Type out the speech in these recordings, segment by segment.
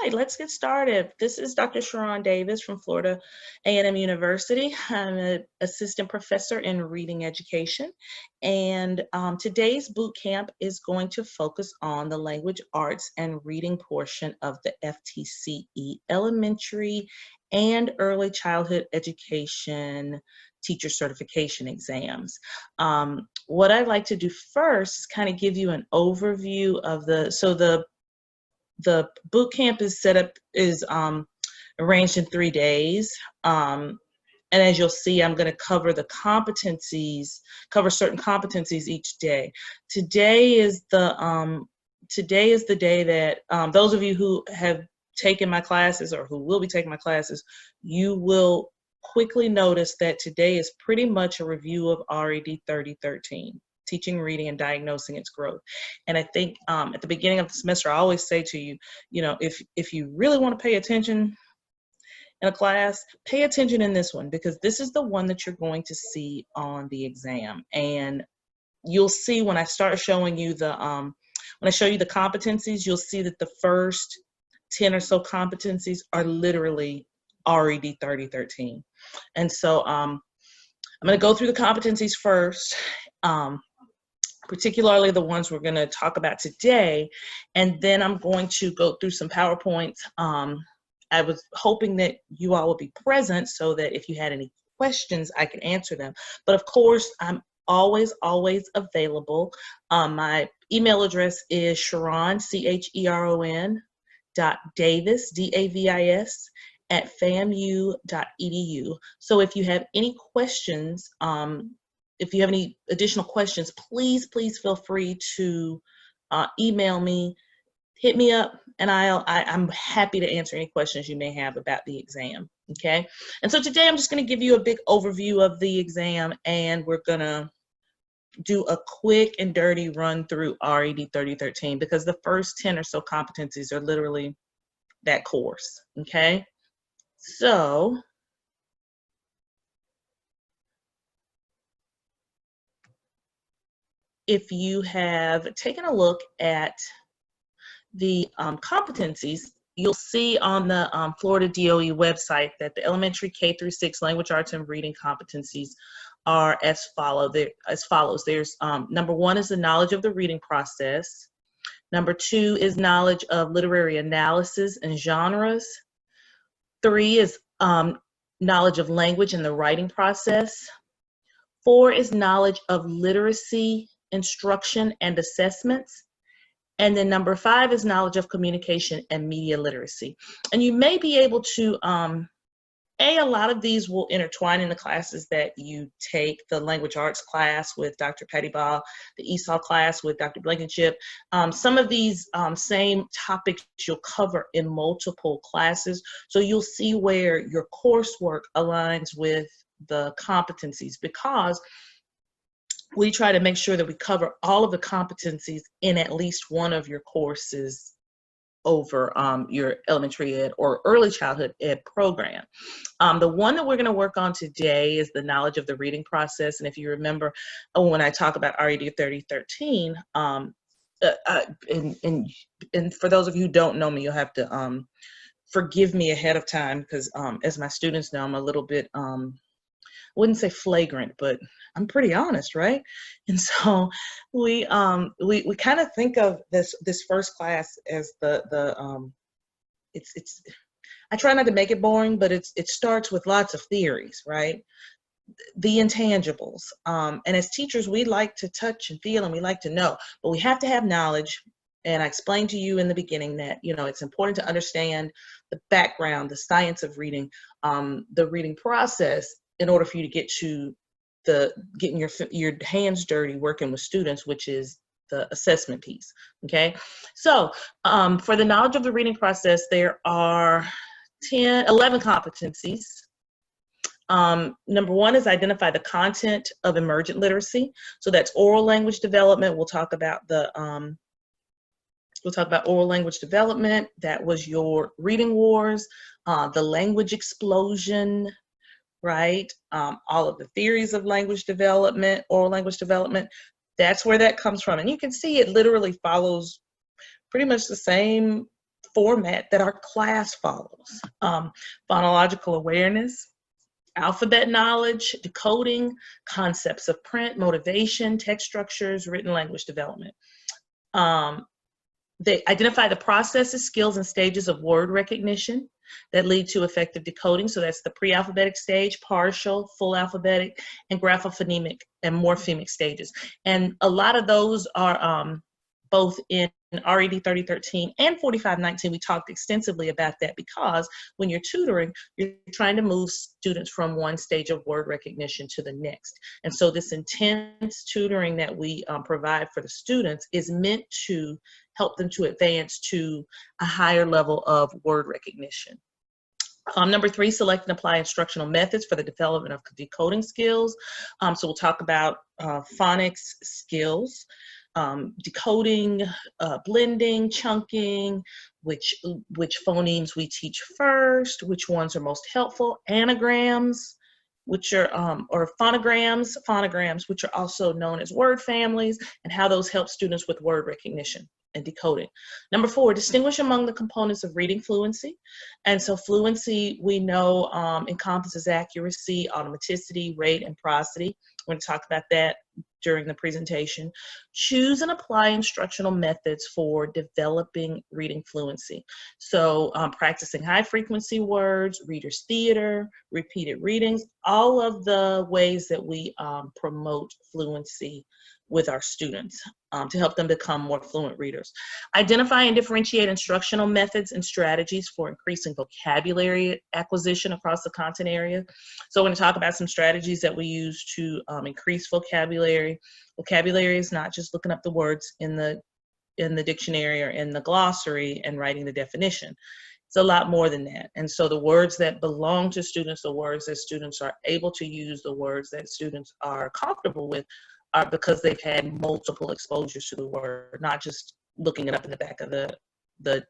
right, let's get started. This is Dr. Cheron Davis from Florida A&M University. I'm an assistant professor in reading education, and today's boot camp is going to focus on the language arts and reading portion of the FTCE elementary and early childhood education teacher certification exams. What I'd like to do first is kind of give you an overview of the boot camp is arranged in 3 days. And as you'll see, I'm going to cover the competencies, cover certain competencies each day. Today is the day that those of you who have taken my classes or who will be taking my classes, you will quickly notice that today is pretty much a review of RED 3013. Teaching, reading, and diagnosing its growth. And I think at the beginning of the semester, I always say to you, if you really want to pay attention in a class, pay attention in this one, because this is the one that you're going to see on the exam. And you'll see when I start showing you when I show you the competencies, you'll see that the first 10 or so competencies are literally RED 3013. And so I'm going to go through the competencies first. Particularly the ones we're going to talk about today, and then I'm going to go through some PowerPoints. I was hoping that you all would be present so that if you had any questions, I can answer them. But of course, I'm always available. My email address is Cheron, Cheron, .davis, Davis, at FAMU.edu. So if you have any questions, if you have any additional questions, please feel free to email me, hit me up, and I'm happy to answer any questions you may have about the exam, okay? And so today I'm just gonna give you a big overview of the exam, and we're gonna do a quick and dirty run through RED 3013, because the first 10 or so competencies are literally that course, okay? So, if you have taken a look at the competencies, you'll see on the Florida DOE website that the elementary K-6 language arts and reading competencies are as follows. There's number 1 is the knowledge of the reading process. Number 2 is knowledge of literary analysis and genres. 3 is knowledge of language and the writing process. 4 is knowledge of literacy, instruction, and assessments. And then number 5 is knowledge of communication and media literacy. And you may be able to, a lot of these will intertwine in the classes that you take, the language arts class with Dr. Pt.1, the ESOL class with Dr. Blankenship. Some of these same topics you'll cover in multiple classes. So you'll see where your coursework aligns with the competencies, because we try to make sure that we cover all of the competencies in at least one of your courses over your elementary ed or early childhood ed program. The one that we're going to work on today is the knowledge of the reading process. And if you remember, when I talk about RED 3013, and for those of you who don't know me, you'll have to forgive me ahead of time, because as my students know, I'm a little bit, I wouldn't say flagrant, but I'm pretty honest, right? And so we kind of think of this first class as it's I try not to make it boring, but it starts with lots of theories, right? The intangibles. And as teachers, we like to touch and feel, and we like to know, but we have to have knowledge. And I explained to you in the beginning that, it's important to understand the background, the science of reading, the reading process, in order for you to get to getting your hands dirty working with students, which is the assessment piece, okay? So for the knowledge of the reading process, there are 11 competencies. Number 1 is identify the content of emergent literacy. So that's oral language development. We'll talk about oral language development. That was your reading wars, the language explosion, right? All of the theories of language development, oral language development, that's where that comes from. And you can see it literally follows pretty much the same format that our class follows. Phonological awareness, alphabet knowledge, decoding, concepts of print, motivation, text structures, written language development. They identify the processes, skills, and stages of word recognition that lead to effective decoding. So that's the pre-alphabetic stage, partial, full alphabetic, and graphophonemic and morphemic stages. And a lot of those are both in RED 3013 and 4519. We talked extensively about that because when you're tutoring, you're trying to move students from one stage of word recognition to the next. And so this intense tutoring that we provide for the students is meant to help them to advance to a higher level of word recognition. Number 3, select and apply instructional methods for the development of decoding skills. So we'll talk about phonics skills, decoding, blending, chunking, which phonemes we teach first, which ones are most helpful, anagrams, which are, or phonograms, which are also known as word families, and how those help students with word recognition and decoding. Number 4, distinguish among the components of reading fluency. And so fluency, we know, encompasses accuracy, automaticity, rate, and prosody. We're going to talk about that during the presentation. Choose and apply instructional methods for developing reading fluency. So practicing high frequency words, reader's theater, repeated readings, all of the ways that we promote fluency with our students to help them become more fluent readers. Identify and differentiate instructional methods and strategies for increasing vocabulary acquisition across the content area. So we're going to talk about some strategies that we use to increase vocabulary. Vocabulary is not just looking up the words in the dictionary or in the glossary and writing the definition. It's a lot more than that. And so the words that belong to students, the words that students are able to use, the words that students are comfortable with, are because they've had multiple exposures to the word, not just looking it up in the back of the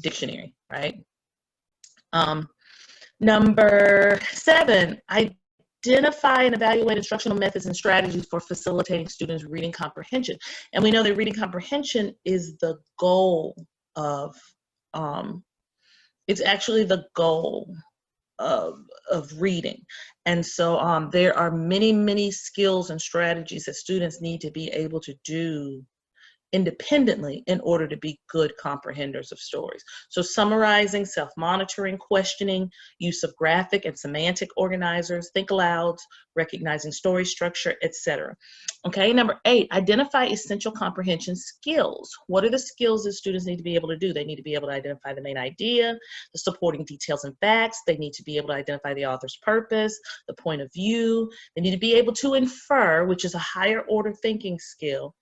dictionary, right? Number 7, identify and evaluate instructional methods and strategies for facilitating students' reading comprehension. And we know that reading comprehension is the goal of, it's actually the goal of reading. And so there are many, many skills and strategies that students need to be able to do independently in order to be good comprehenders of stories. So summarizing, self-monitoring, questioning, use of graphic and semantic organizers, think alouds, recognizing story structure, etc. Okay, number 8, identify essential comprehension skills. What are the skills that students need to be able to do? They need to be able to identify the main idea, the supporting details and facts. They need to be able to identify the author's purpose, the point of view. They need to be able to infer, which is a higher order thinking skill.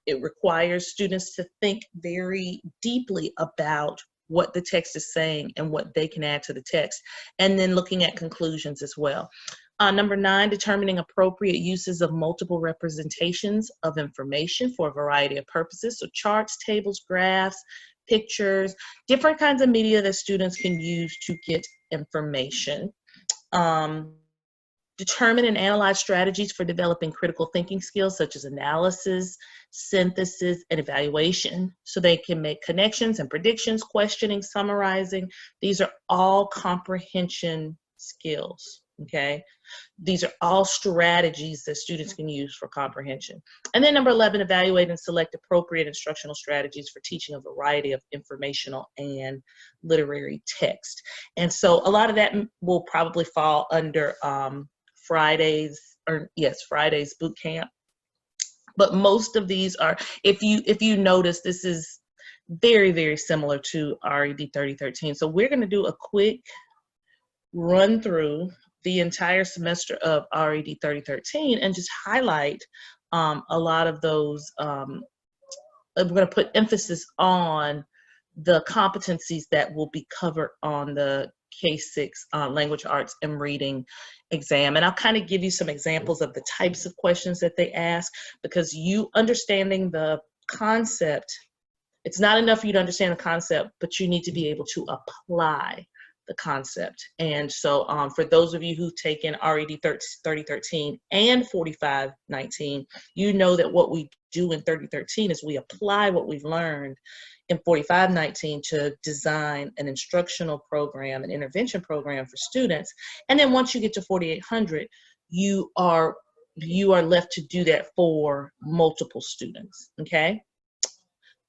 It requires students to think very deeply about what the text is saying and what they can add to the text, and then looking at conclusions as well. Number 9, determining appropriate uses of multiple representations of information for a variety of purposes. So charts, tables, graphs, pictures, different kinds of media that students can use to get information. Determine and analyze strategies for developing critical thinking skills such as analysis, synthesis, and evaluation, so they can make connections and predictions, questioning, summarizing. These are all comprehension skills, okay? These are all strategies that students can use for comprehension. And then number 11, evaluate and select appropriate instructional strategies for teaching a variety of informational and literary text. And so a lot of that will probably fall under Friday's boot camp. But most of these are, if you notice, this is very, very similar to RED 3013. So we're going to do a quick run through the entire semester of RED 3013 and just highlight a lot of those. We're going to put emphasis on the competencies that will be covered on the K-6 language arts and reading exam. And I'll kind of give you some examples of the types of questions that they ask, because you understanding the concept, it's not enough for you to understand the concept, but you need to be able to apply the concept. And so for those of you who've taken RED 3013 and 4519, you know that what we do in 3013 is we apply what we've learned in 4519 to design an instructional program, an intervention program for students. And then once you get to 4800, you are left to do that for multiple students, okay?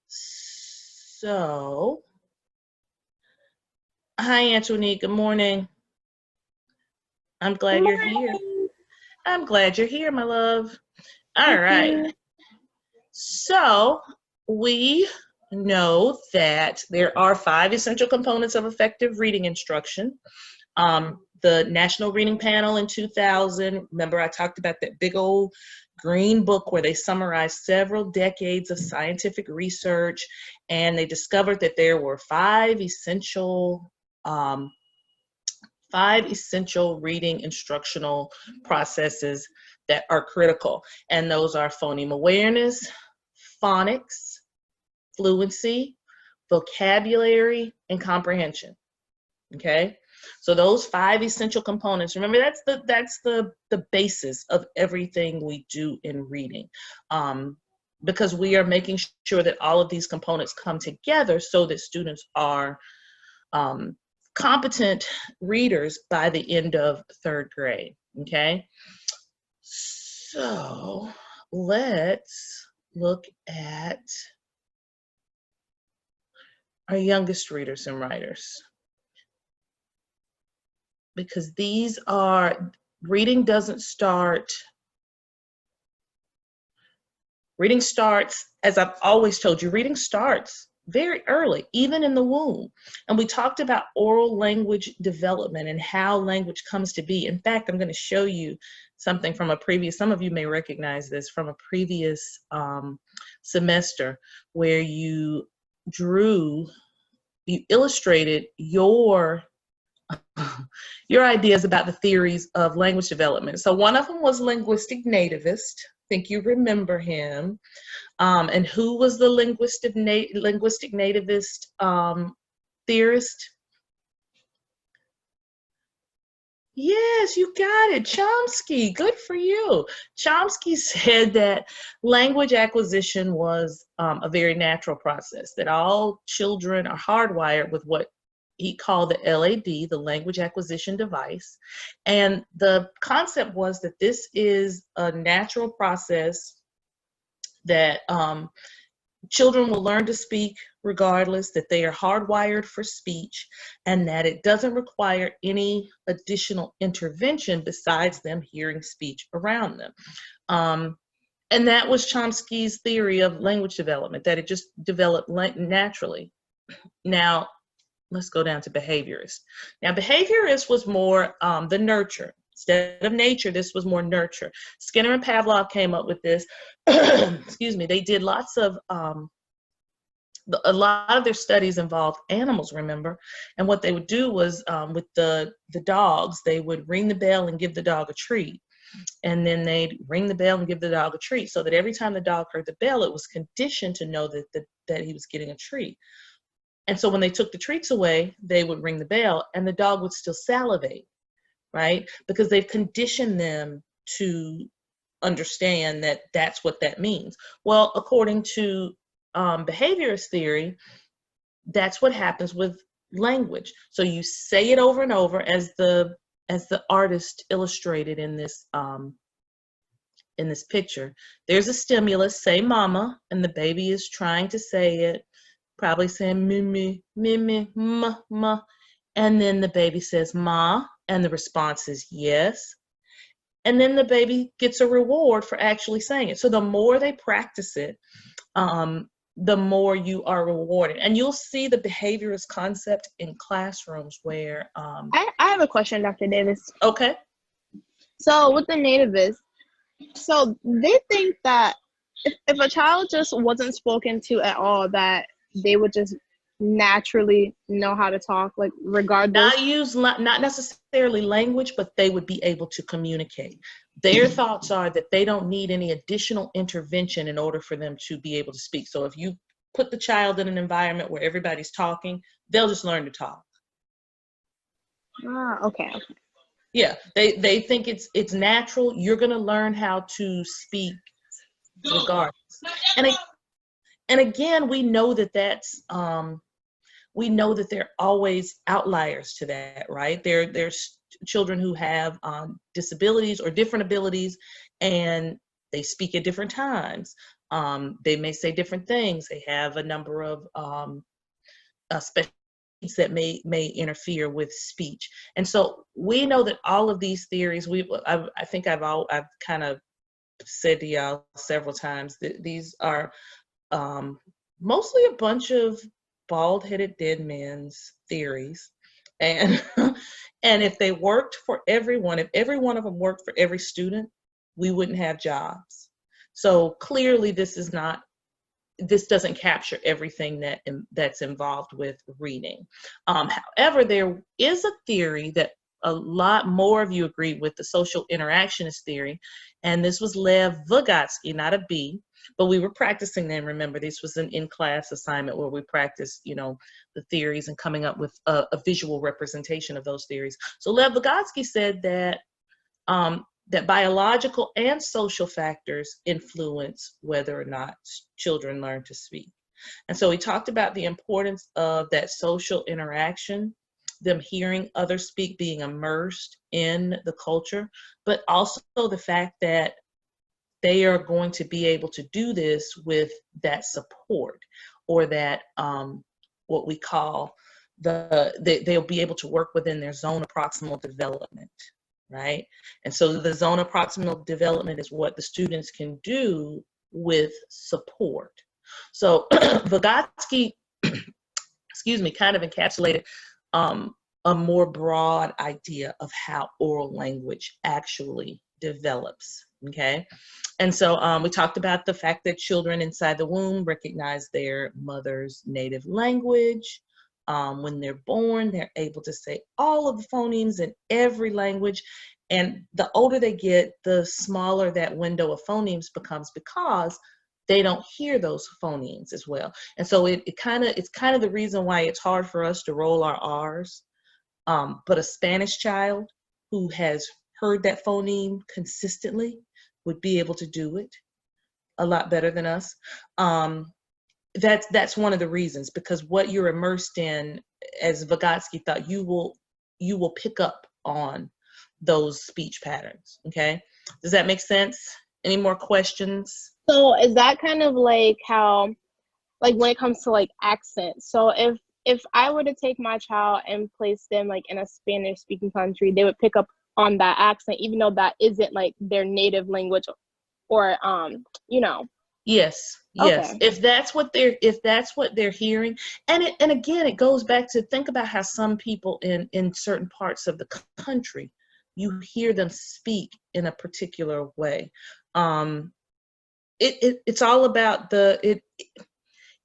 So, hi, Antoinette, good morning. I'm glad you're here. I'm glad you're here, my love. All right. So, we know that there are 5 essential components of effective reading instruction. The National Reading Panel in 2000, remember I talked about that big old green book where they summarized several decades of scientific research, and they discovered that there were 5 essential reading instructional processes that are critical, and those are phoneme awareness, phonics, fluency, vocabulary, and comprehension. Okay, so those 5 essential components, remember that's the basis of everything we do in reading, because we are making sure that all of these components come together so that students are competent readers by the end of 3rd grade. Okay, so let's look at our youngest readers and writers, because reading starts, as I've always told you, reading starts very early, even in the womb. And we talked about oral language development and how language comes to be. In fact, I'm going to show you something from some of you may recognize this from a previous semester, where you illustrated your ideas about the theories of language development. So one of them was linguistic nativist. I think you remember him. And who was the linguistic nativist theorist? Yes, you got it. Chomsky. Good for you. Chomsky said that language acquisition was a very natural process, that all children are hardwired with what he called the LAD, the language acquisition device. And the concept was that this is a natural process that children will learn to speak regardless, that they are hardwired for speech, and that it doesn't require any additional intervention besides them hearing speech around them. And that was Chomsky's theory of language development, that it just developed naturally. Now, let's go down to behaviorist. Now, behaviorist was more the nurture. Instead of nature, this was more nurture. Skinner and Pavlov came up with this. Excuse me. They did lots of, a lot of their studies involved animals, remember? And what they would do was with the dogs, they would ring the bell and give the dog a treat. And then they'd ring the bell and give the dog a treat, so that every time the dog heard the bell, it was conditioned to know that he was getting a treat. And so when they took the treats away, they would ring the bell and the dog would still salivate, right? Because they've conditioned them to understand that that's what that means. Well, according to behaviorist theory, that's what happens with language. So you say it over and over, as the artist illustrated in this picture. There's a stimulus, say mama, and the baby is trying to say it, probably saying mimi, mimi, ma, ma, and then the baby says ma, and the response is yes. And then the baby gets a reward for actually saying it. So the more they practice it, the more you are rewarded. And you'll see the behaviorist concept in classrooms where... I have a question, Dr. Davis. Okay. So with the nativists, so they think that if a child just wasn't spoken to at all, that they would just naturally know how to talk, like regardless? Not necessarily language, but they would be able to communicate. Their thoughts are that they don't need any additional intervention in order for them to be able to speak. So if you put the child in an environment where everybody's talking, they'll just learn to talk. Okay. Yeah, they think it's natural. You're gonna learn how to speak regardless. And and again, we know that there are always outliers to that, right? There's children who have disabilities or different abilities, and they speak at different times. They may say different things. They have a number of special needs that may interfere with speech. And so we know that all of these theories, I think I've kind of said to y'all several times that these are mostly a bunch of bald-headed dead men's theories. And and if they worked for everyone, if every one of them worked for every student, we wouldn't have jobs. So clearly this doesn't capture everything that's involved with reading. However, there is a theory that a lot more of you agree with, the social interactionist theory, and this was Lev Vygotsky, not a B, but we were practicing then. Remember, this was an in-class assignment where we practiced, the theories and coming up with a visual representation of those theories. So Lev Vygotsky said that that biological and social factors influence whether or not children learn to speak. And so he talked about the importance of that social interaction, them hearing others speak, being immersed in the culture, but also the fact that they are going to be able to do this with that support, or that what we call they'll be able to work within their zone of proximal development, right? And so the zone of proximal development is what the students can do with support. So Vygotsky, excuse me, kind of encapsulated a more broad idea of how oral language actually develops, okay? And so we talked about the fact that children inside the womb recognize their mother's native language. When they're born, they're able to say all of the phonemes in every language. And the older they get, the smaller that window of phonemes becomes, because they don't hear those phonemes as well. And so it's kind of the reason why it's hard for us to roll our R's. But a Spanish child who has heard that phoneme consistently would be able to do it a lot better than us. That's one of the reasons, because what you're immersed in, as Vygotsky thought, you will pick up on those speech patterns. Okay, does that make sense? Any more questions? So is that kind of like how, like when it comes to like accent? So if I were to take my child and place them like in a Spanish speaking country, they would pick up on that accent, even though that isn't like their native language, or Yes. Okay. If that's what they're hearing, and again, it goes back to think about how some people in certain parts of the country, you hear them speak in a particular way. It's all about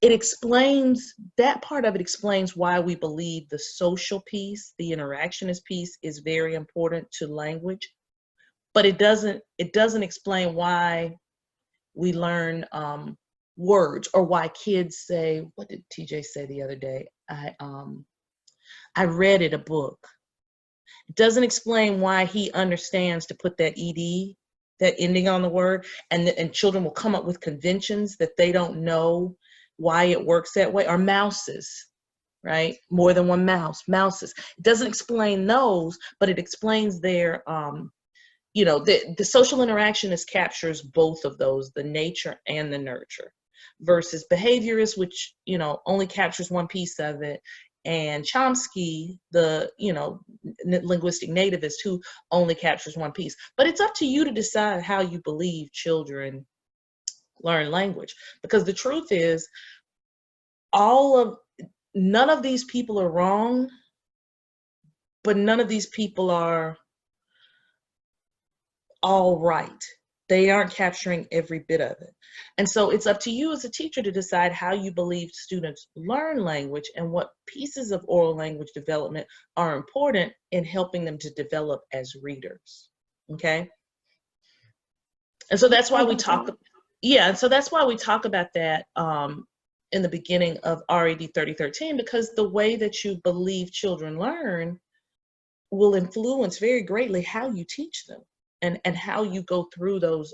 it explains, that part of it explains why we believe the social piece, the interactionist piece, is very important to language, but it doesn't explain why we learn words, or why kids say, what did TJ say the other day? I read it a book. It doesn't explain why he understands to put that ed, that ending on the word, and children will come up with conventions that they don't know why it works that way. Or mouses, right? More than one mouses. It doesn't explain those, but it explains their the social interactionist captures both of those, the nature and the nurture, versus behaviorist, which only captures one piece of it, and Chomsky, the linguistic nativist, who only captures one piece. But it's up to you to decide how you believe children learn language, because the truth is, none of these people are wrong, but none of these people are all right. They aren't capturing every bit of it. And so it's up to you as a teacher to decide how you believe students learn language, and what pieces of oral language development are important in helping them to develop as readers. Okay? And so that's why we talk, and so that's why we talk about that in the beginning of RAD 3013, because the way that you believe children learn will influence very greatly how you teach them and how you go through those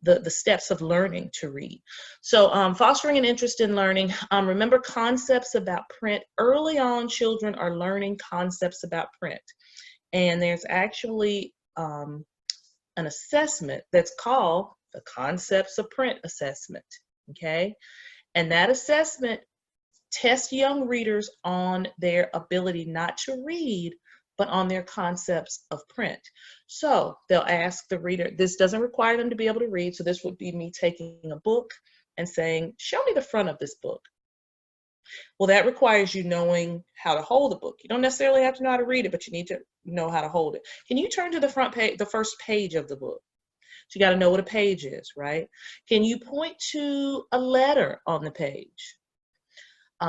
the steps of learning to read. So fostering an interest in learning, remember concepts about print. Early on, children are learning concepts about print. And there's actually an assessment that's called the Concepts of Print Assessment, okay? And that assessment tests young readers on their ability not to read, but on their concepts of print. So they'll ask the reader, this doesn't require them to be able to read, so this would be me taking a book and saying, show me the front of this book. Well, that requires you knowing how to hold the book. You don't necessarily have to know how to read it, but you need to know how to hold it. Can you turn to the front page, the first page of the book? So you got to know what a page is, right? Can you point to a letter on the page?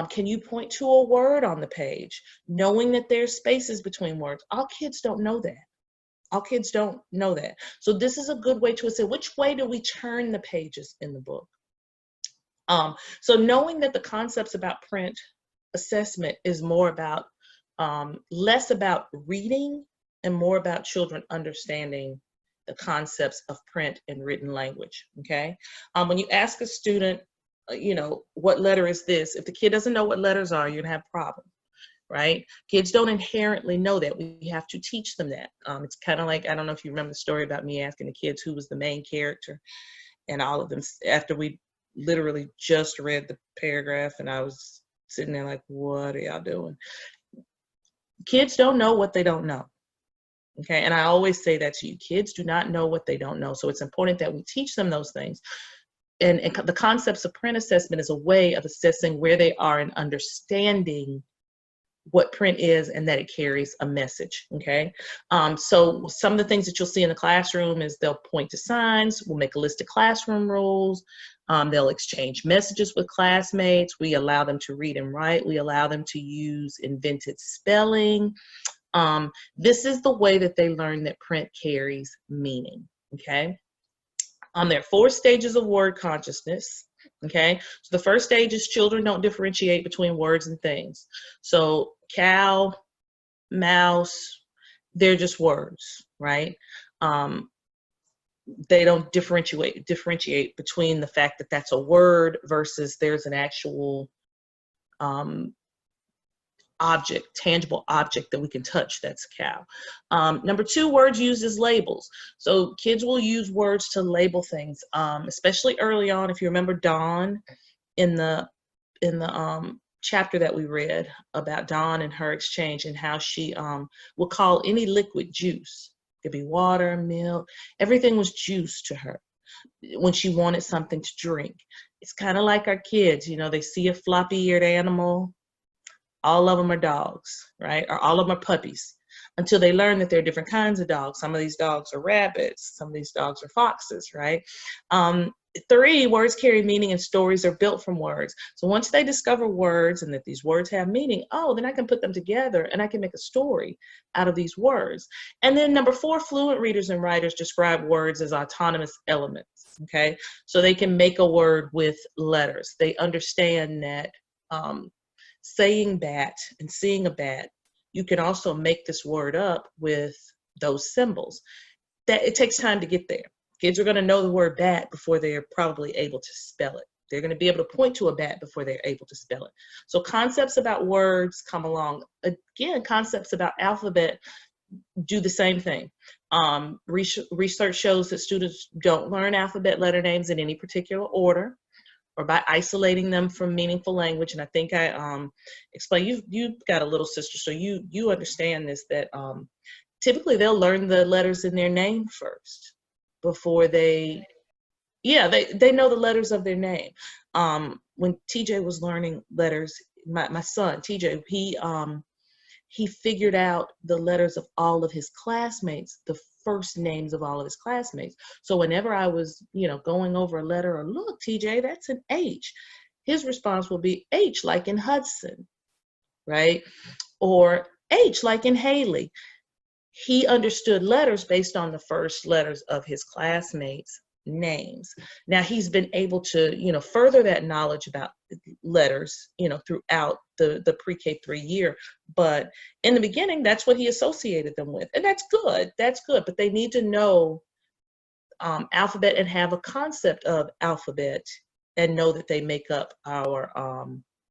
Can you point to a word on the page, knowing that there's spaces between words? All kids don't know that. All kids don't know that. So this is a good way to assess which way do we turn the pages in the book. So knowing that the concepts about print assessment is more about, less about reading and more about children understanding the concepts of print and written language, okay? When you ask a student, you know, what letter is this? If the kid doesn't know what letters are, you're gonna have a problem, right? Kids don't inherently know that. We have to teach them that. It's kind of like, I don't know if you remember the story about me asking the kids who was the main character, and all of them, after we literally just read the paragraph, and I was sitting there like, what are y'all doing? Kids don't know what they don't know. Okay, and I always say that to you. Kids do not know what they don't know. So it's important that we teach them those things. And the concepts of print assessment is a way of assessing where they are in understanding what print is and that it carries a message, okay? So some of the things that you'll see in the classroom is they'll point to signs, we'll make a list of classroom rules, they'll exchange messages with classmates, we allow them to read and write, we allow them to use invented spelling. This is the way that they learn that print carries meaning, okay? There are 4 stages of word consciousness, okay? So the first stage is children don't differentiate between words and things. So cow, mouse, they're just words, right? They don't differentiate between the fact that that's a word versus there's an actual object, tangible object that we can touch, that's cow. Number 2, words used as labels. So kids will use words to label things, especially early on. If you remember Dawn in the chapter that we read about Dawn and her exchange and how she will call any liquid juice. It could be water, milk, everything was juice to her when she wanted something to drink. It's kind of like our kids, you know, they see a floppy-eared animal, all of them are dogs, right? Or all of them are puppies, until they learn that there are different kinds of dogs. Some of these dogs are rabbits, some of these dogs are foxes, right? 3, words carry meaning and stories are built from words. So once they discover words and that these words have meaning, oh, then I can put them together and I can make a story out of these words. And then number 4, fluent readers and writers describe words as autonomous elements, okay? So they can make a word with letters. They understand that saying bat and seeing a bat, you can also make this word up with those symbols. That it takes time to get there. Kids are going to know the word bat before they're probably able to spell it. They're going to be able to point to a bat before they're able to spell it. So concepts about words come along. Again, concepts about alphabet do the same thing. Research shows that students don't learn alphabet letter names in any particular order, or by isolating them from meaningful language. And I think I explained, you've got a little sister, so you understand this, that typically they'll learn the letters in their name first before they know the letters of their name. When TJ was learning letters, my son, TJ, he figured out the letters of all of his classmates, the first names of all of his classmates. So whenever I was, you know, going over a letter, or look, TJ, that's an H, his response will be H like in Hudson, right? Or H like in Haley. He understood letters based on the first letters of his classmates names. Now he's been able to, you know, further that knowledge about letters, you know, throughout the pre-K 3 year. But in the beginning, that's what he associated them with. And that's good. That's good. But they need to know alphabet and have a concept of alphabet and know that they make up our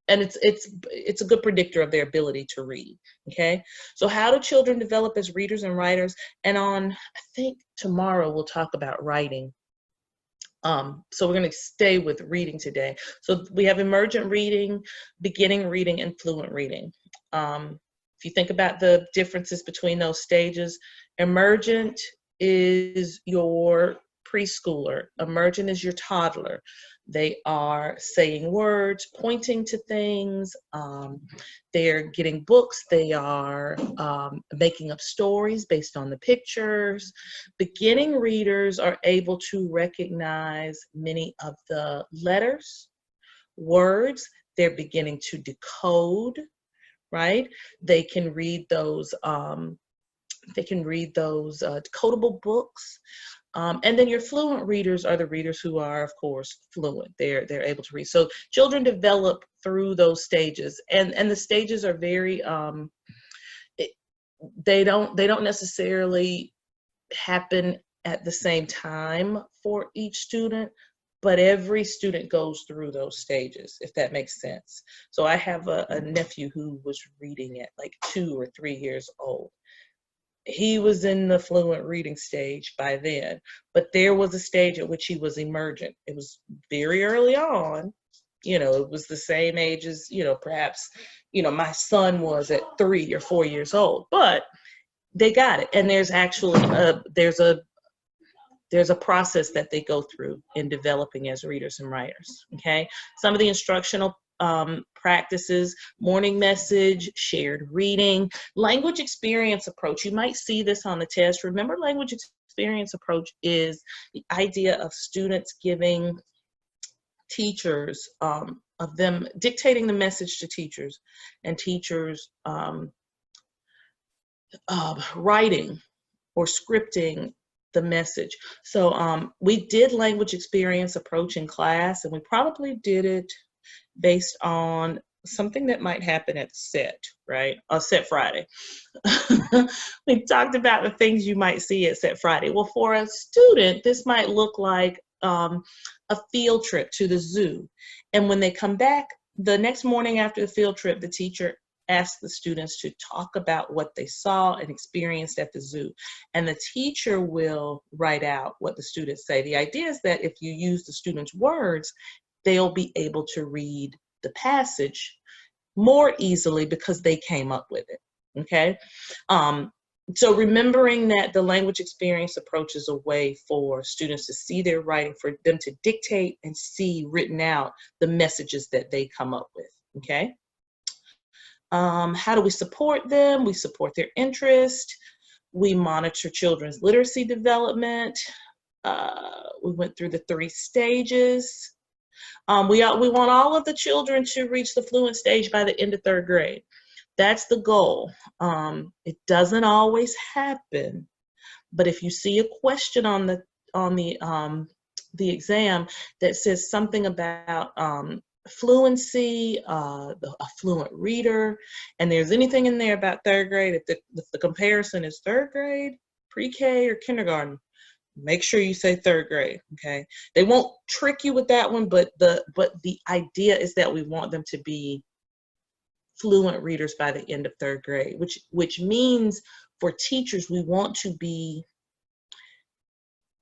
and it's a good predictor of their ability to read. Okay, so how do children develop as readers and writers? And on, I think tomorrow we'll talk about writing. So we're going to stay with reading today. So we have emergent reading, beginning reading, and fluent reading. If you think about the differences between those stages, emergent is your preschooler. Emergent is your toddler. They are saying words, pointing to things. They're getting books. They are making up stories based on the pictures. Beginning readers are able to recognize many of the letters, words. They're beginning to decode, right? They can read those decodable books. And then your fluent readers are the readers who are, of course, fluent. They're able to read. So children develop through those stages, and the stages are very they don't necessarily happen at the same time for each student, but every student goes through those stages, if that makes sense. So I have a nephew who was reading at like 2 or 3 years old. He was in the fluent reading stage by then, but there was a stage at which he was emergent. It was very early on. You know, it was the same age as, you know, perhaps, you know, my son was at 3 or 4 years old, but they got it. And there's actually there's a process that they go through in developing as readers and writers. Okay, some of the instructional practices: morning message, shared reading, language experience approach. You might see this on the test. Remember, language experience approach is the idea of students giving teachers, of them dictating the message to teachers, and teachers writing or scripting the message. So we did language experience approach in class, and we probably did it based on something that might happen at set, right? Set Friday. We talked about the things you might see at Set Friday. Well, for a student, this might look like a field trip to the zoo. And when they come back the next morning after the field trip, the teacher asks the students to talk about what they saw and experienced at the zoo. And the teacher will write out what the students say. The idea is that if you use the students' words, they'll be able to read the passage more easily because they came up with it, okay? So remembering that the language experience approach is a way for students to see their writing, for them to dictate and see written out the messages that they come up with, okay? How do we support them? We support their interest. We monitor children's literacy development. We went through the 3 stages. We want all of the children to reach the fluent stage by the end of 3rd grade. That's the goal. It doesn't always happen, but if you see a question on the exam that says something about fluency, a fluent reader, and there's anything in there about 3rd grade, if the comparison is 3rd grade, pre-K, or kindergarten, make sure you say 3rd grade, okay? They won't trick you with that one, but the idea is that we want them to be fluent readers by the end of 3rd grade, which means for teachers, we want to be,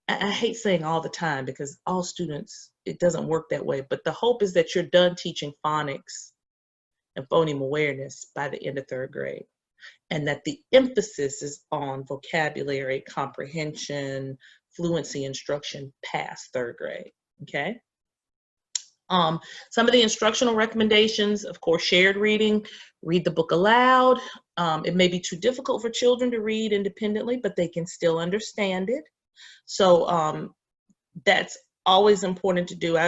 I hate saying all the time because all students, it doesn't work that way, but the hope is that you're done teaching phonics and phoneme awareness by the end of 3rd grade, and that the emphasis is on vocabulary, comprehension, fluency instruction past 3rd grade, okay? Some of the instructional recommendations, of course, shared reading, read the book aloud. It may be too difficult for children to read independently, but they can still understand it. So that's always important to do.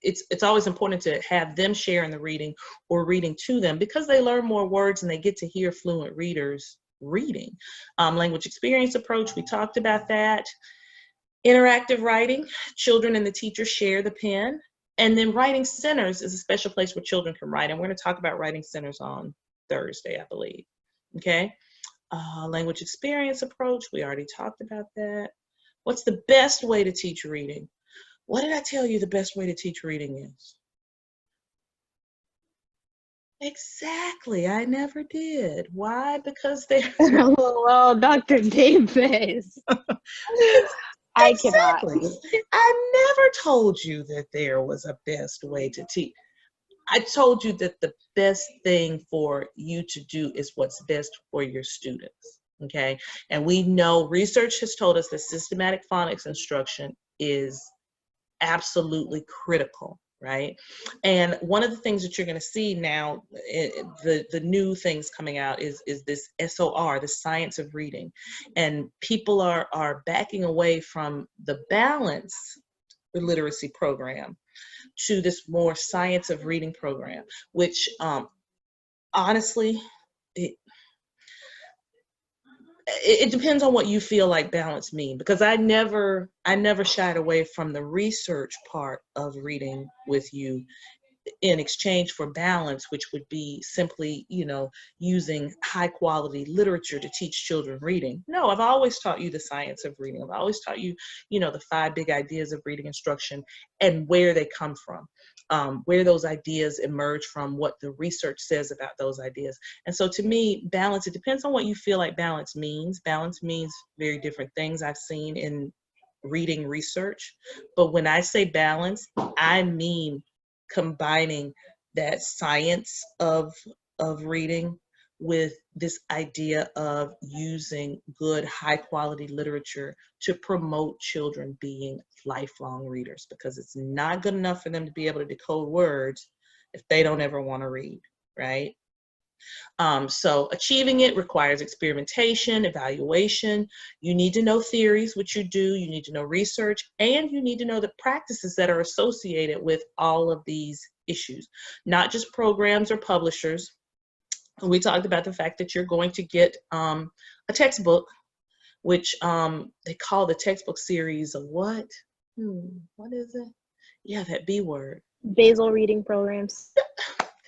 It's always important to have them sharing the reading or reading to them because they learn more words and they get to hear fluent readers reading. Language experience approach, we talked about that. Interactive writing, children and the teacher share the pen. And then writing centers is a special place where children can write. And we're going to talk about writing centers on Thursday, I believe. Okay. Language experience approach, we already talked about that. What's the best way to teach reading? What did I tell you the best way to teach reading is? Exactly, I never did. Why? Because they're Well, Dr. Davis. I cannot. exactly. I never told you that there was a best way to teach. I told you that the best thing for you to do is what's best for your students, okay? And we know research has told us that systematic phonics instruction is absolutely critical, right? And one of the things that you're going to see now, the new things coming out is this SOR, the science of reading. And people are backing away from the balance literacy program to this more science of reading program, which honestly, it depends on what you feel like balance mean, because I never shied away from the research part of reading with you in exchange for balance, which would be simply, you know, using high quality literature to teach children reading. No, I've always taught you the science of reading. I've always taught you, you know, the 5 big ideas of reading instruction and where they come from, where those ideas emerge from, what the research says about those ideas. And so to me, balance, it depends on what you feel like balance means. Balance means very different things I've seen in reading research. But when I say balance, I mean combining that science of reading with this idea of using good high quality literature to promote children being lifelong readers, because it's not good enough for them to be able to decode words if they don't ever want to read, right? So achieving it requires experimentation, evaluation. You need to know theories, which you do. You need to know research, and you need to know the practices that are associated with all of these issues, not just programs or publishers. We talked about the fact that you're going to get a textbook, which they call the textbook series a what? What is it? Yeah, that B word. Basal reading programs.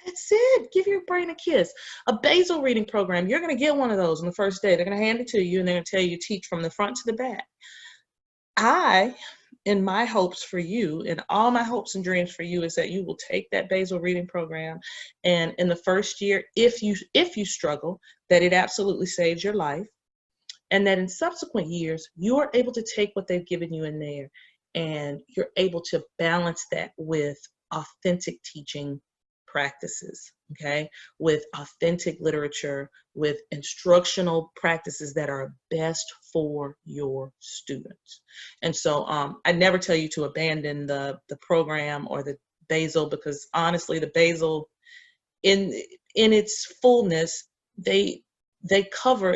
That's it. Give your brain a kiss. A basal reading program. You're going to get one of those on the first day. They're going to hand it to you and they're going to tell you teach from the front to the back. In my hopes for you, and all my hopes and dreams for you, is that you will take that basal reading program, and in the first year, if you struggle, that it absolutely saves your life, and that in subsequent years, you are able to take what they've given you in there, and you're able to balance that with authentic teaching practices, okay, with authentic literature, with instructional practices that are best for your students. And so I never tell you to abandon the program or the basal, because honestly, the basal in its fullness, they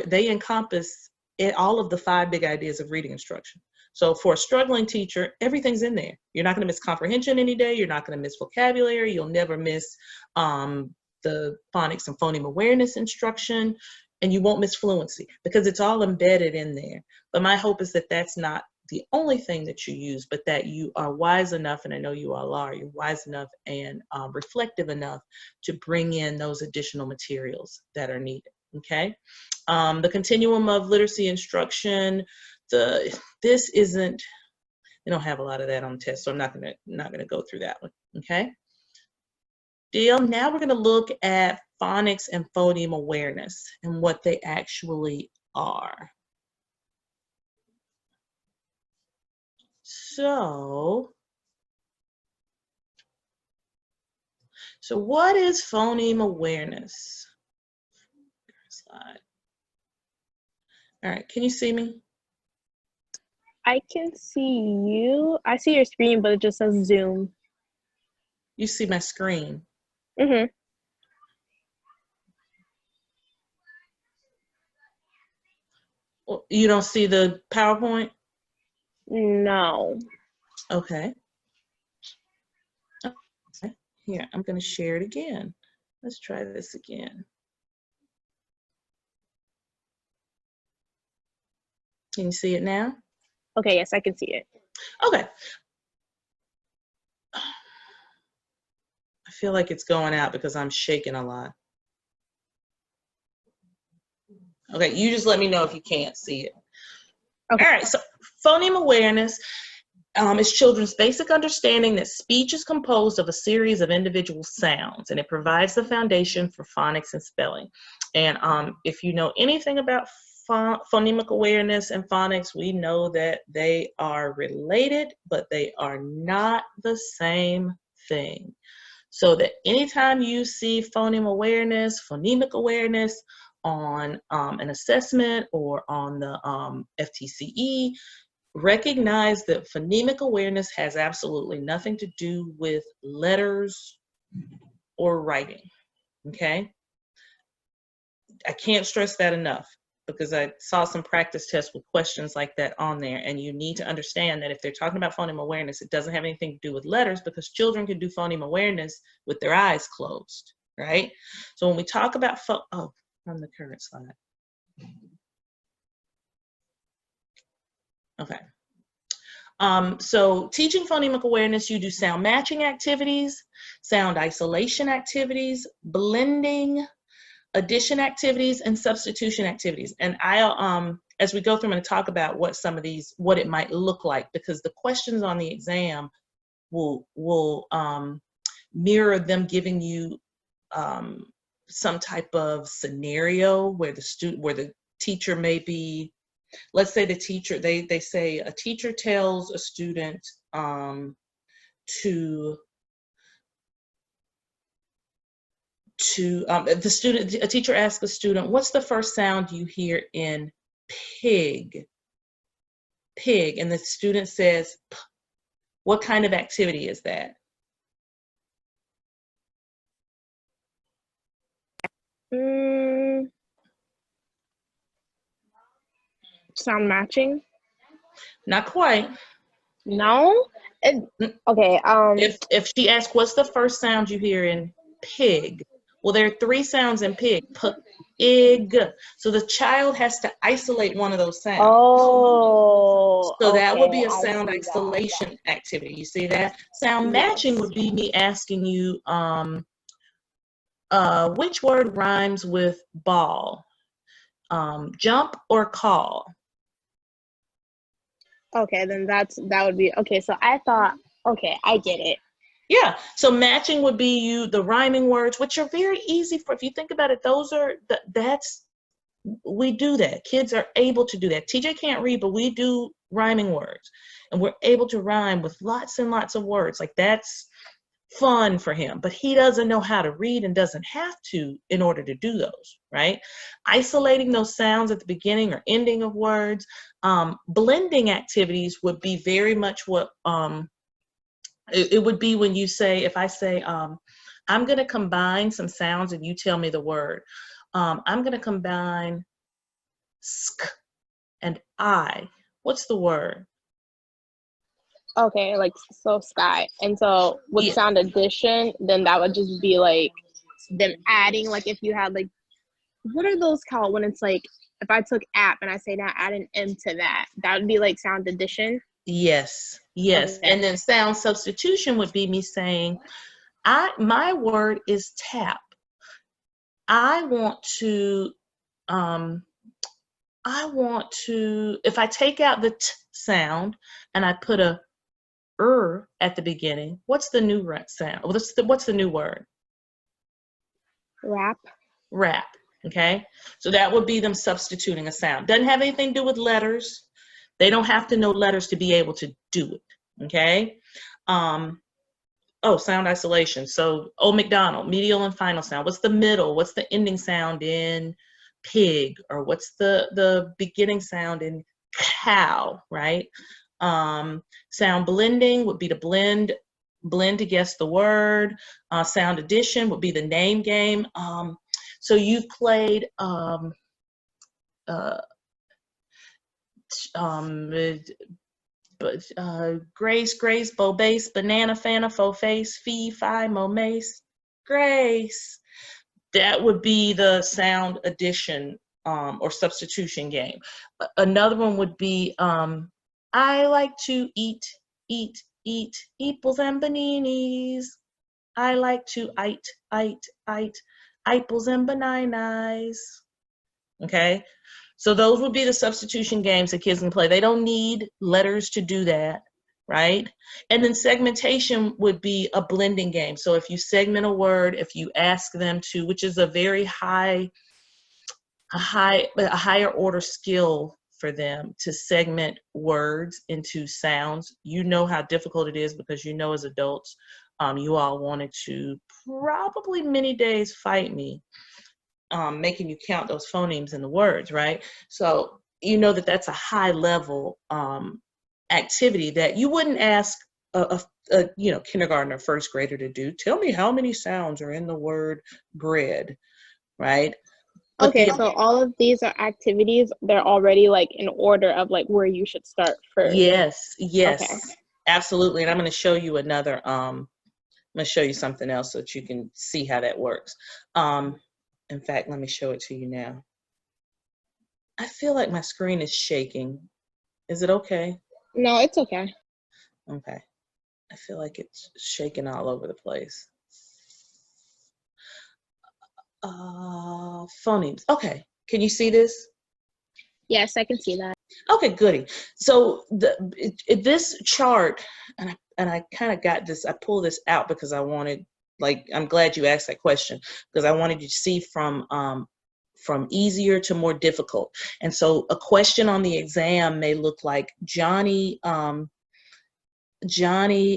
encompass all of the 5 big ideas of reading instruction. So for a struggling teacher, everything's in there. You're not going to miss comprehension any day. You're not going to miss vocabulary. You'll never miss the phonics and phoneme awareness instruction, and you won't miss fluency, because it's all embedded in there. But my hope is that that's not the only thing that you use, but that you are wise enough, and I know you all are, you're wise enough and reflective enough to bring in those additional materials that are needed, okay? The continuum of literacy instruction, this isn't, they don't have a lot of that on the test, so I'm not gonna go through that one, okay? Deal. Now we're gonna look at phonics and phoneme awareness and what they actually are. So what is phoneme awareness? Slide. All right, can you see me? I can see you. I see your screen, but it just says Zoom. You see my screen. Mm-hmm. You don't see the PowerPoint? No. Okay. Here, I'm going to share it again. Let's try this again. Can you see it now? Okay, yes, I can see it. Okay. I feel like it's going out because I'm shaking a lot. Okay, you just let me know if you can't see it. Okay. All right, so phoneme awareness is children's basic understanding that speech is composed of a series of individual sounds, and it provides the foundation for phonics and spelling. And if you know anything about phonemic awareness and phonics, we know that they are related, but they are not the same thing. So that anytime you see phoneme awareness, phonemic awareness on an assessment or on the FTCE, recognize that phonemic awareness has absolutely nothing to do with letters or writing, okay? I can't stress that enough because I saw some practice tests with questions like that on there, and you need to understand that if they're talking about phoneme awareness, it doesn't have anything to do with letters because children can do phoneme awareness with their eyes closed, right? So when we talk about, oh, on the current slide. Okay. So teaching phonemic awareness, you do sound matching activities, sound isolation activities, blending, addition activities, and substitution activities. And as we go through, I'm going to talk about what some of these, what it might look like, because the questions on the exam will mirror them giving you some type of scenario where the teacher may be. Let's say the teacher, they say a teacher tells a student a teacher asks a student, what's the first sound you hear in pig? Pig. And the student says, P. What kind of activity is that? Sound matching? Not quite. No? Okay. If she asks, what's the first sound you hear in pig? Well, there are 3 sounds in pig. P-ig. So the child has to isolate one of those sounds. Oh. So okay, that would be a I sound see isolation activity. You see that? Sound Yes. matching would be me asking you, which word rhymes with ball? Jump or call? Okay, then that would be okay. So I thought, okay, I get it. Yeah, so matching would be the rhyming words, which are very easy for, if you think about it, those are, we do that. Kids are able to do that. TJ can't read, but we do rhyming words. And we're able to rhyme with lots and lots of words. Like, that's fun for him, but he doesn't know how to read and doesn't have to in order to do those, right? Isolating those sounds at the beginning or ending of words. Blending activities would be very much what, it would be when you say, if I say, I'm going to combine some sounds and you tell me the word. I'm going to combine sk and I. What's the word? Okay, like, so sky. And so with sound addition, then that would just be like them adding, like if you had like, what are those called when it's like, if I took app and I say now add an M to that, that would be like sound addition? Yes. Okay. And then sound substitution would be me saying, my word is tap. I want to, if I take out the t sound and I put a at the beginning, what's the new sound? What's the new word? Rap. Rap, okay? So that would be them substituting a sound. Doesn't have anything to do with letters. They don't have to know letters to be able to do it, okay? Sound isolation. So, McDonald, medial and final sound. What's the middle? What's the ending sound in pig? Or what's the beginning sound in cow, right? Sound blending would be to blend to guess the word. Sound addition would be the name game. So you've played Grace, Bo Base, Banana, Fana, Fo Face, Fee, Fi, Mo Mace, Grace. That would be the sound addition or substitution game. Another one would be, I like to eat eeples and bananas. I like to eat apples and bananas. Okay, so those would be the substitution games that kids can play. They don't need letters to do that, right? And then segmentation would be a blending game. So if you segment a word, if you ask them to, which is a very higher order skill for them to segment words into sounds. You know how difficult it is because you know as adults, you all wanted to probably many days fight me, making you count those phonemes in the words, right? So you know that that's a high level activity that you wouldn't ask a kindergartner or first grader to do. Tell me how many sounds are in the word bread, right? But okay, so all of these are activities. They're already like in order of like where you should start first. Yes, Okay. absolutely. And I'm going to show you another. I'm going to show you something else so that you can see how that works. In fact, let me show it to you now. I feel like my screen is shaking. Is it okay? No, it's okay. Okay. I feel like it's shaking all over the place. Phonemes. Okay. Can you see this? Yes, I can see that. Okay, goody. So this chart, and I kind of got this, I pulled this out because I wanted, like, I'm glad you asked that question because I wanted you to see from easier to more difficult. And so a question on the exam may look like Johnny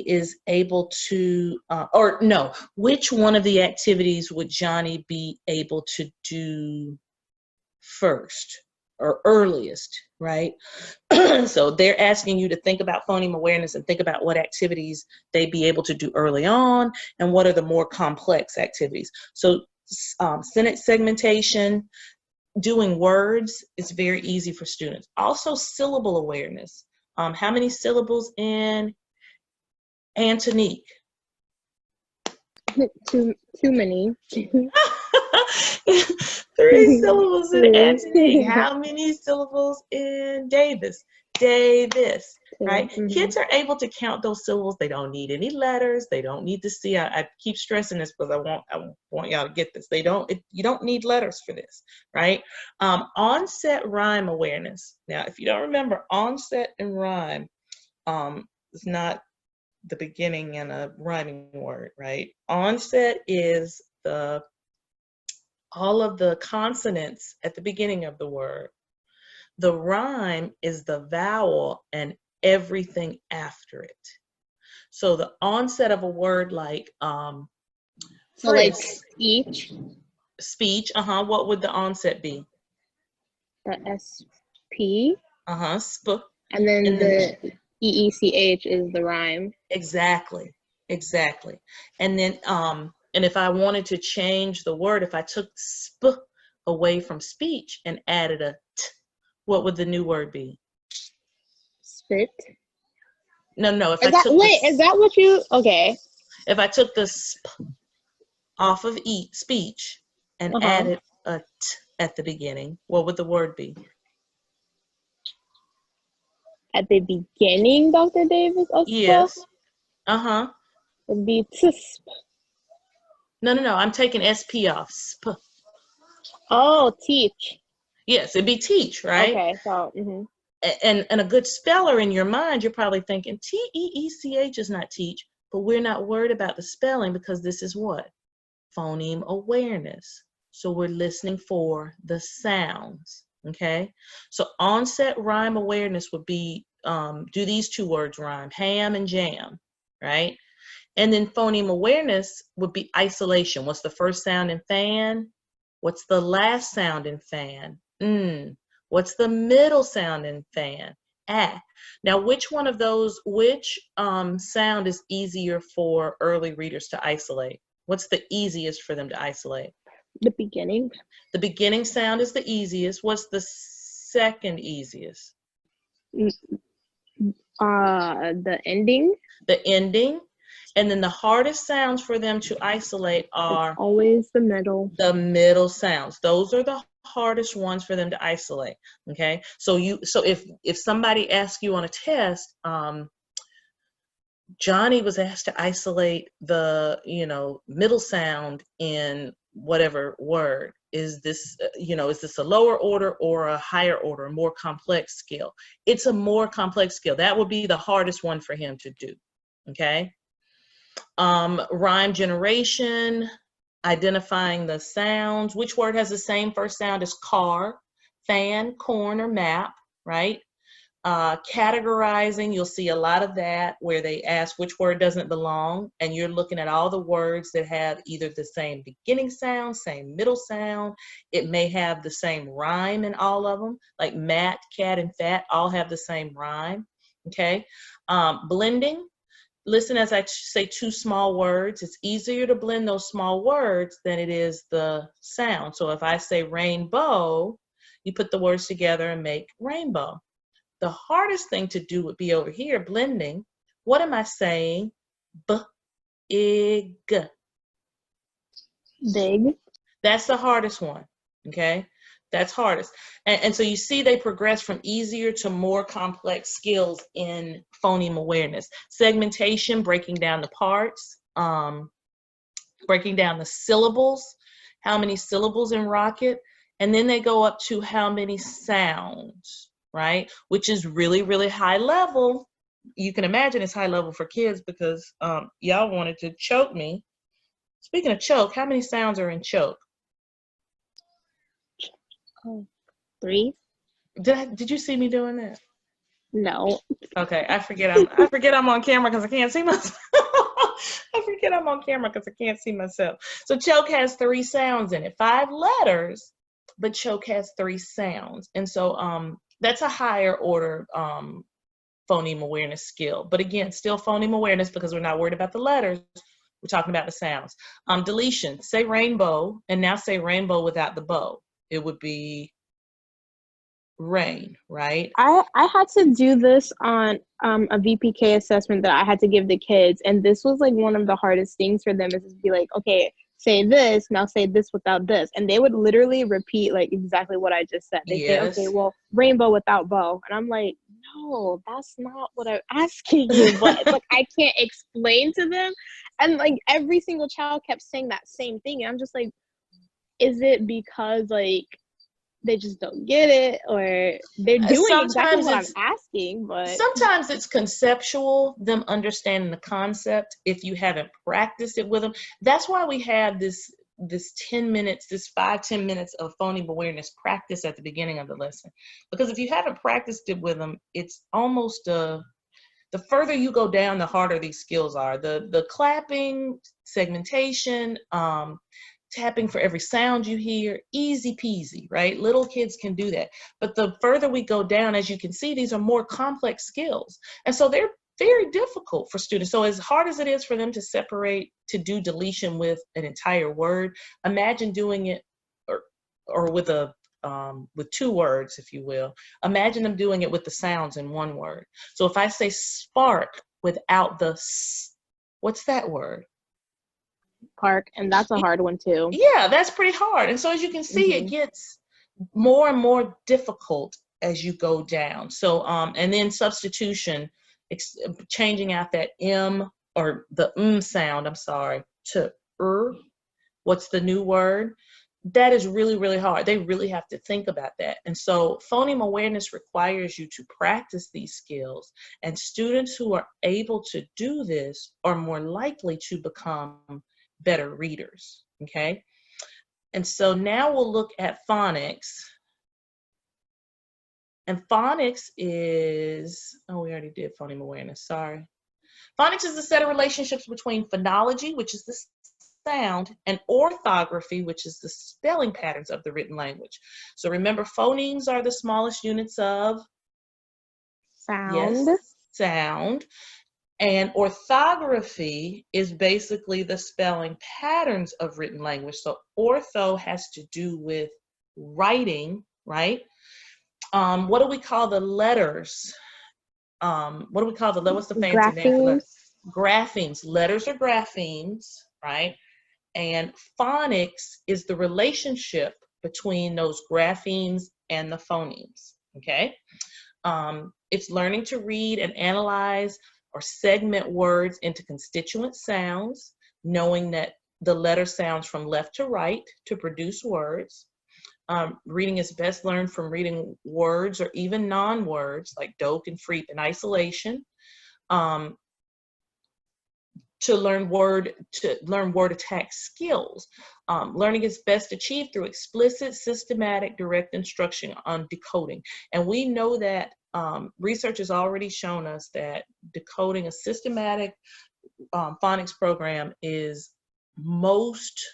is able to, or no, which one of the activities would Johnny be able to do first or earliest, right? So they're asking you to think about phoneme awareness and think about what activities they'd be able to do early on and what are the more complex activities. So sentence segmentation, doing words is very easy for students. Also syllable awareness. How many syllables in Antonique? Too many. 3 syllables in Antonique. How many syllables in Davis? Davis, right? Mm-hmm. Kids are able to count those syllables. They don't need any letters. They don't need to see. I keep stressing this because I want y'all to get this. You don't need letters for this, right? Onset rhyme awareness. Now, if you don't remember, onset and rhyme is not the beginning in a rhyming word, right? Onset is all of the consonants at the beginning of the word. The rhyme is the vowel and everything after it. So the onset of a word like so like speech, what would the onset be? The SP. Sp. And then the EECH is the rhyme. Exactly. And then and if I wanted to change the word, if I took sp away from speech and added a t, what would the new word be? Spit. No. Is that what you? Okay. If I took the sp off of speech and added a t at the beginning, what would the word be? At the beginning, Dr. Davis? Yes. It'd be tsp. No. I'm taking SP off. Sp. Oh, teach. Yes, it'd be teach, right? Okay, so. And a good speller in your mind, you're probably thinking TEECH is not teach, but we're not worried about the spelling because this is what? Phoneme awareness. So we're listening for the sounds, okay? So onset rhyme awareness would be, do these 2 words rhyme? Ham and jam, right? And then phoneme awareness would be isolation. What's the first sound in fan? What's the last sound in fan? What's the middle sound in fan? Ah. Now, which one of those, sound is easier for early readers to isolate? What's the easiest for them to isolate? The beginning. The beginning sound is the easiest. What's the second easiest? The ending. The ending. And then the hardest sounds for them to isolate are always the middle. The middle sounds. Those are the hardest ones for them to isolate. Okay, so if somebody asks you on a test, Johnny was asked to isolate the, middle sound in whatever word. Is this, is this a lower order or a higher order, a more complex skill? It's a more complex skill. That would be the hardest one for him to do. Okay. Rhyme generation, identifying the sounds. Which word has the same first sound as car, fan, corn, or map, right? Categorizing, you'll see a lot of that where they ask which word doesn't belong, and you're looking at all the words that have either the same beginning sound, same middle sound. It may have the same rhyme in all of them, like mat, cat, and fat all have the same rhyme. Okay. Blending. Listen as I say two small words. It's easier to blend those small words than it is the sound. So if I say rainbow, you put the words together and make rainbow. The hardest thing to do would be over here, blending. What am I saying? Big. Big. That's the hardest one, okay? That's hardest. And so you see they progress from easier to more complex skills in phoneme awareness. Segmentation, breaking down the parts, breaking down the syllables, how many syllables in Rocket, and then they go up to how many sounds, right? Which is really, really high level. You can imagine it's high level for kids because y'all wanted to choke me. Speaking of choke, how many sounds are in choke? 3. Did you see me doing that? No. Okay, I forget I'm on camera because I can't see myself. I forget I'm on camera because I can't see myself. So choke has 3 sounds in it, 5 letters, but choke has 3 sounds. And so that's a higher order phoneme awareness skill. But again, still phoneme awareness because we're not worried about the letters. We're talking about the sounds. Deletion, say rainbow, and now say rainbow without the bow. It would be rain, right? I had to do this on a VPK assessment that I had to give the kids, and this was like one of the hardest things for them is to be like, okay, say this, now say this without this. And they would literally repeat like exactly what I just said. They say, okay, well, rainbow without bow. And I'm like, no, that's not what I'm asking you. But like I can't explain to them. And like every single child kept saying that same thing. And I'm just like, is it because like they just don't get it, or they're doing exactly what I'm asking? But sometimes it's conceptual, them understanding the concept if you haven't practiced it with them. That's why we have this 10 minutes, this 5-10 minutes of phoneme awareness practice at the beginning of the lesson. Because if you haven't practiced it with them, it's almost the further you go down, the harder these skills are. The clapping, segmentation, tapping for every sound you hear, easy peasy, right? Little kids can do that. But the further we go down, as you can see, these are more complex skills. And so they're very difficult for students. So as hard as it is for them to separate, to do deletion with an entire word, imagine doing it or with with 2 words, if you will. Imagine them doing it with the sounds in 1 word. So if I say spark without the s, what's that word? Park, and that's a hard one too. Yeah, that's pretty hard. And so as you can see, it gets more and more difficult as you go down. So and then substitution, changing out that M or the sound, I'm sorry, to what's the new word? That is really, really hard. They really have to think about that. And so phoneme awareness requires you to practice these skills, and students who are able to do this are more likely to become better readers, okay? And so now we'll look at phonics. And phonics is, oh, we already did phoneme awareness, sorry. Phonics is the set of relationships between phonology, which is the sound, and orthography, which is the spelling patterns of the written language. So remember, phonemes are the smallest units of sound. Yes, sound. And orthography is basically the spelling patterns of written language. So ortho has to do with writing, right? What do we call the letters? What do we call what's the fancy name for letters? Graphemes. Letters are graphemes, right? And phonics is the relationship between those graphemes and the phonemes, okay? It's learning to read and analyze or segment words into constituent sounds, knowing that the letter sounds from left to right to produce words. Reading is best learned from reading words or even non-words like doke and freep in isolation. To learn word attack skills. Learning is best achieved through explicit, systematic, direct instruction on decoding. And we know that research has already shown us that decoding a systematic phonics program is most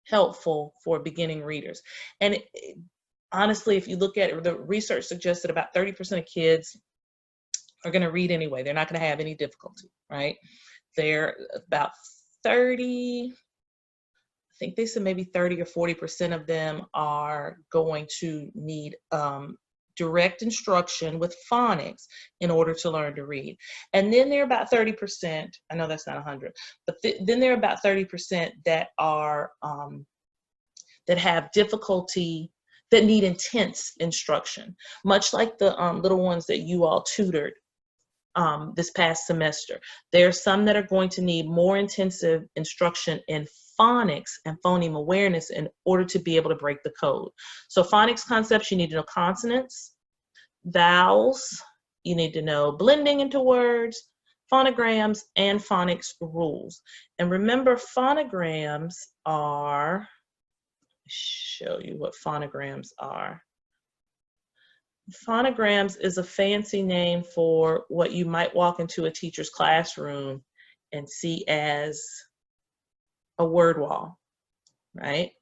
helpful for beginning readers. And honestly, if you look at it, the research suggests that about 30% of kids are going to read anyway. They're not going to have any difficulty, right? They're about 30, I think they said maybe 30 or 40% of them are going to need direct instruction with phonics in order to learn to read. And then there are about 30%, I know that's not 100, but then there are about 30% that are, that have difficulty, that need intense instruction, much like the little ones that you all tutored this past semester. There are some that are going to need more intensive instruction in phonics and phoneme awareness in order to be able to break the code. So phonics concepts, you need to know consonants, vowels, you need to know blending into words, phonograms, and phonics rules. And remember, phonograms are, show you what phonograms are. Phonograms is a fancy name for what you might walk into a teacher's classroom and see as a word wall, right?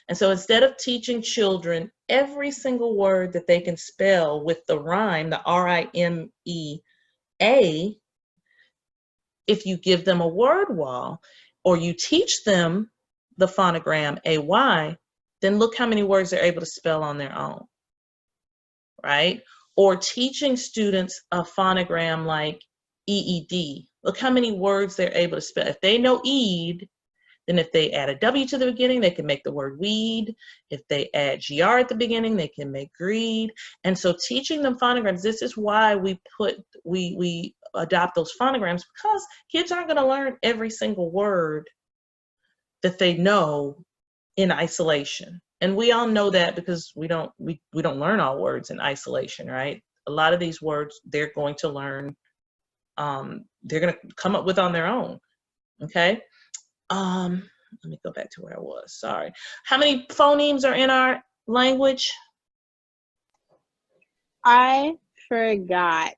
And so instead of teaching children every single word that they can spell with the rhyme, the R-I-M-E-A, if you give them a word wall or you teach them the phonogram A-Y, then look how many words they're able to spell on their own. Right? Or teaching students a phonogram like EED. Look how many words they're able to spell. If they know EED, then if they add a W to the beginning, they can make the word weed. If they add GR at the beginning, they can make greed. And so teaching them phonograms, this is why we adopt those phonograms, because kids aren't going to learn every single word that they know in isolation. And we all know that because we don't learn all words in isolation, right? A lot of these words they're going to learn, they're going to come up with on their own, okay? Let me go back to where I was, sorry. How many phonemes are in our language? I forgot.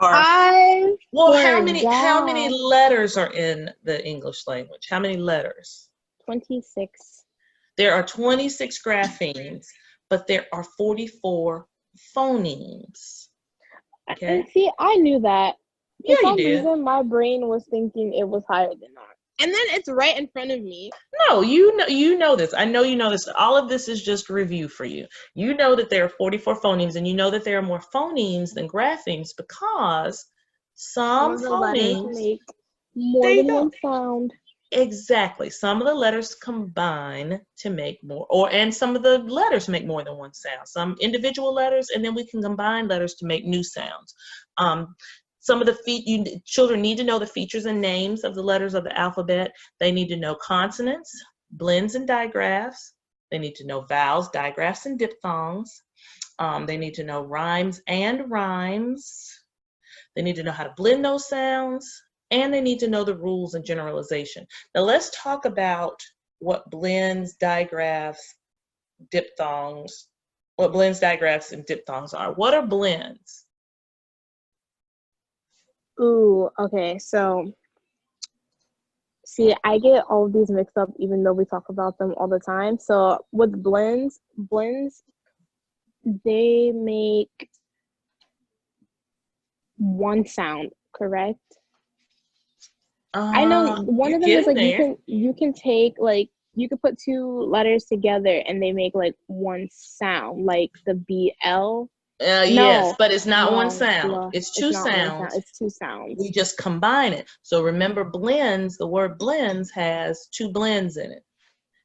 How many letters are in the English language? How many letters? 26. There are 26 graphemes, but there are 44 phonemes. Okay. And see, I knew that. Yeah, For some you did. reason, my brain was thinking it was higher than that. And then it's right in front of me. No, you know this. I know you know this. All of this is just review for you. You know that there are 44 phonemes, and you know that there are more phonemes than graphemes because some of the phonemes letters make more than one sound. Exactly. Some of the letters combine to make more, and some of the letters make more than one sound. Some individual letters, and then we can combine letters to make new sounds. Some of the children need to know the features and names of the letters of the alphabet. They need to know consonants, blends and digraphs. They need to know vowels, digraphs, and diphthongs. They need to know rhymes and rhymes. They need to know how to blend those sounds, and they need to know the rules and generalization. Now let's talk about what blends, digraphs, diphthongs, what blends, digraphs, and diphthongs are. What are blends? Ooh, okay, so see, I get all of these mixed up even though we talk about them all the time. So with blends, they make one sound, correct? I know one of them is like you can take like you could put two letters together and they make like one sound, like the BL. Yes, but it's not one sound. No, it's two sounds. It's two sounds. We just combine it. So remember blends, the word blends has two blends in it.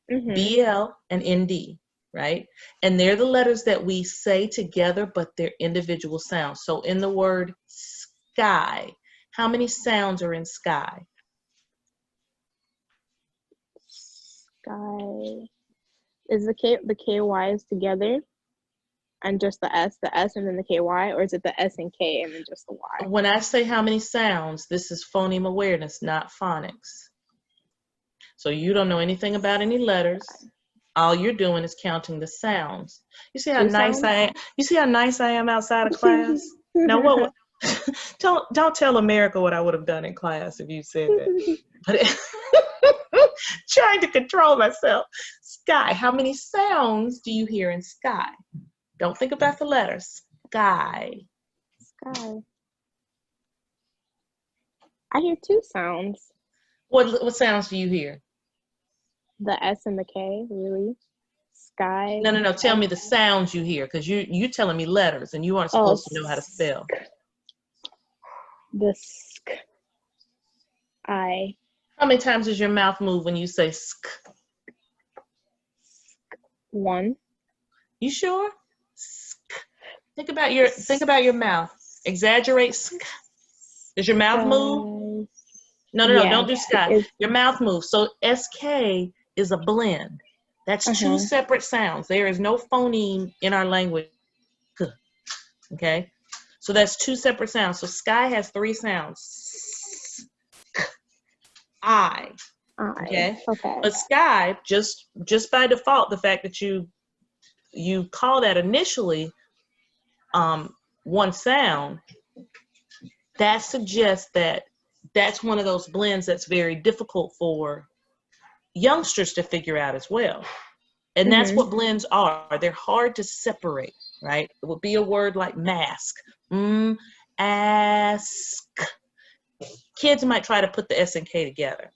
BL and ND, right? And they're the letters that we say together, but they're individual sounds. So in the word sky, how many sounds are in sky? Sky. Is the KYs together and just the S and then the KY, or is it the S and K and then just the Y? When I say how many sounds, this is phoneme awareness, not phonics. So you don't know anything about any letters. All you're doing is counting the sounds. You see how nice I am? You see how nice I am outside of class? Now what don't tell America what I would have done in class if you said that. But trying to control myself. Sky. How many sounds do you hear in sky? Don't think about the letters. Sky. Sky. I hear two sounds. What sounds do you hear? The S and the K, really? Sky. No. Tell me the sounds you hear, because you telling me letters, and you aren't supposed to know how to spell. The sk. I. How many times does your mouth move when you say sk? One. You sure? Sk. Think about your mouth. Exaggerate sk. Does your mouth move? No, don't do sky. Your mouth moves. So SK is a blend. That's two separate sounds. There is no phoneme in our language. Okay? So that's two separate sounds. So sky has three sounds. I. Okay? But sky, just by default, the fact that you call that initially one sound, that suggests that that's one of those blends that's very difficult for youngsters to figure out as well. And that's what blends are. They're hard to separate, right? It would be a word like mask. Ask. Kids might try to put the S and K together.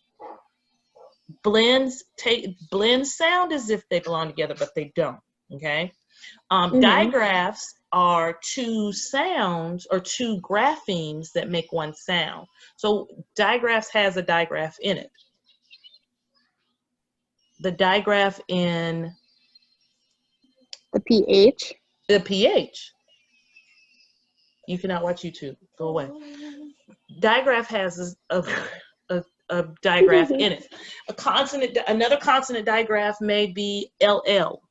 Blends sound as if they belong together, but they don't, okay? Digraphs are two sounds or two graphemes that make one sound. So digraphs has a digraph in it. The digraph in the PH. The PH. You cannot watch YouTube. Go away. Digraph has a digraph in it. Another consonant digraph may be LL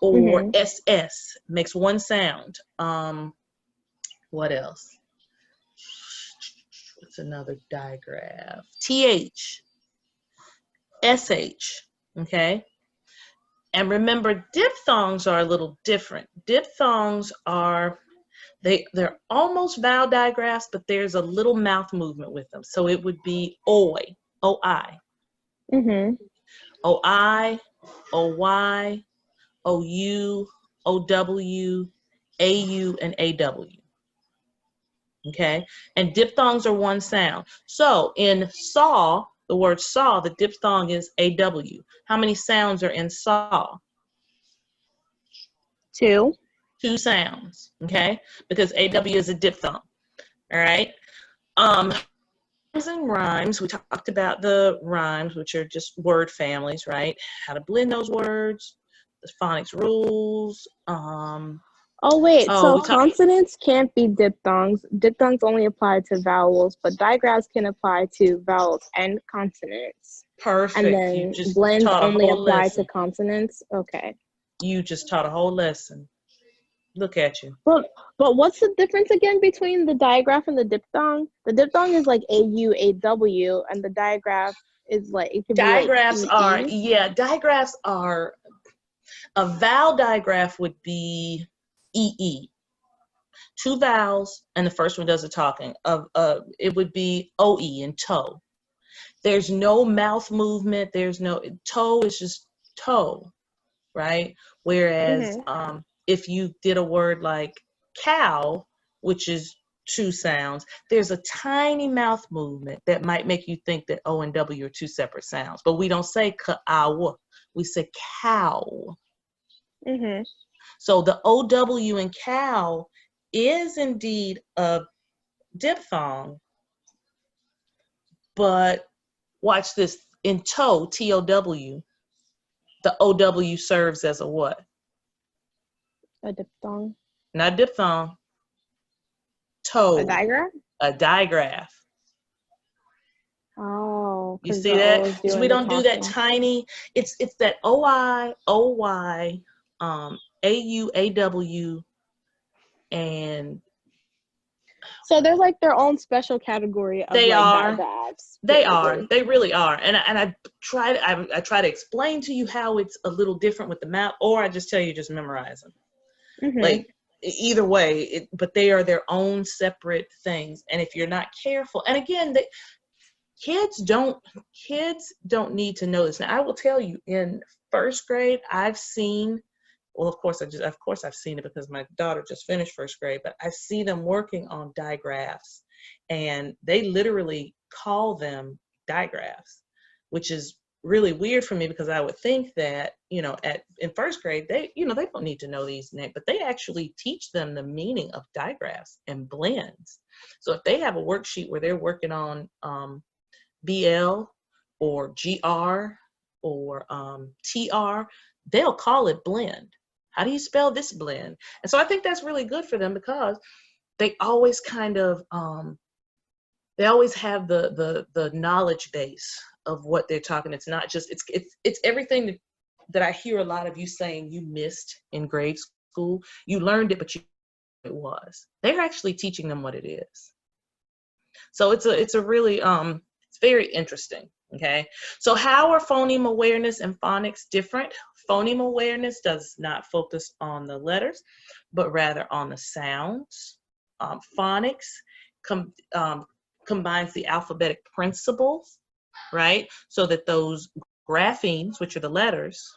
or SS. Makes one sound. What else? What's another digraph? TH. SH. Okay. And remember, diphthongs are a little different. Diphthongs are, they're almost vowel digraphs, but there's a little mouth movement with them. So it would be OI, OI. OI, OY, OU, OW, AU, and AW. Okay? And diphthongs are one sound. So in saw, the word saw, the diphthong is AW. How many sounds are in saw? Two. Two sounds, okay? Because AW is a diphthong, all right? And rhymes, we talked about the rhymes, which are just word families, right? How to blend those words, the phonics rules. So consonants can't be diphthongs. Diphthongs only apply to vowels, but digraphs can apply to vowels and consonants. Perfect. And then blends only apply to consonants. Okay. You just taught a whole lesson. Look at you. But what's the difference again between the digraph and the diphthong? The diphthong is like AU, AW, and the digraph is like, it could digraphs be like digraphs are, a vowel digraph would be EE. Two vowels, and the first one does the talking. It would be OE in toe. There's no mouth movement. There's no, toe is just toe, right? Whereas if you did a word like cow, which is two sounds, there's a tiny mouth movement that might make you think that O and W are two separate sounds. But we don't say ka-aw, we say cow. So the OW in cow is indeed a diphthong, but watch this, in toe, TOW, the OW serves as a what? A diphthong. Not diphthong. A Toe. digraph? A digraph. Oh, You because see the that? O is Because doing we the don't do that talking. tiny, it's that OI, OY, AU, AW, and So they're like their own special category of they like are. digraphs, They are. basically. They really are. And I try to explain to you how it's a little different with the map, or I just tell you just memorize them. Mm-hmm. Like either way, but they are their own separate things. And if you're not careful, and again, kids don't need to know this. Now, I will tell you, in first grade, I've seen. Well, of course I've seen it because my daughter just finished first grade. But I see them working on digraphs, and they literally call them digraphs, which is really weird for me because I would think that in first grade they don't need to know these names, but they actually teach them the meaning of digraphs and blends. So if they have a worksheet where they're working on BL or GR or TR, they'll call it blend. How do you spell this blend? And so I think that's really good for them because they always kind of they always have the knowledge base of what they're talking. It's not just it's everything that I hear a lot of you saying you missed in grade school. You learned it, but it was. They're actually teaching them what it is. So it's a really it's very interesting. Okay, so how are phoneme awareness and phonics different? Phoneme awareness does not focus on the letters, but rather on the sounds. Phonics combines the alphabetic principles, right? So that those graphemes, which are the letters,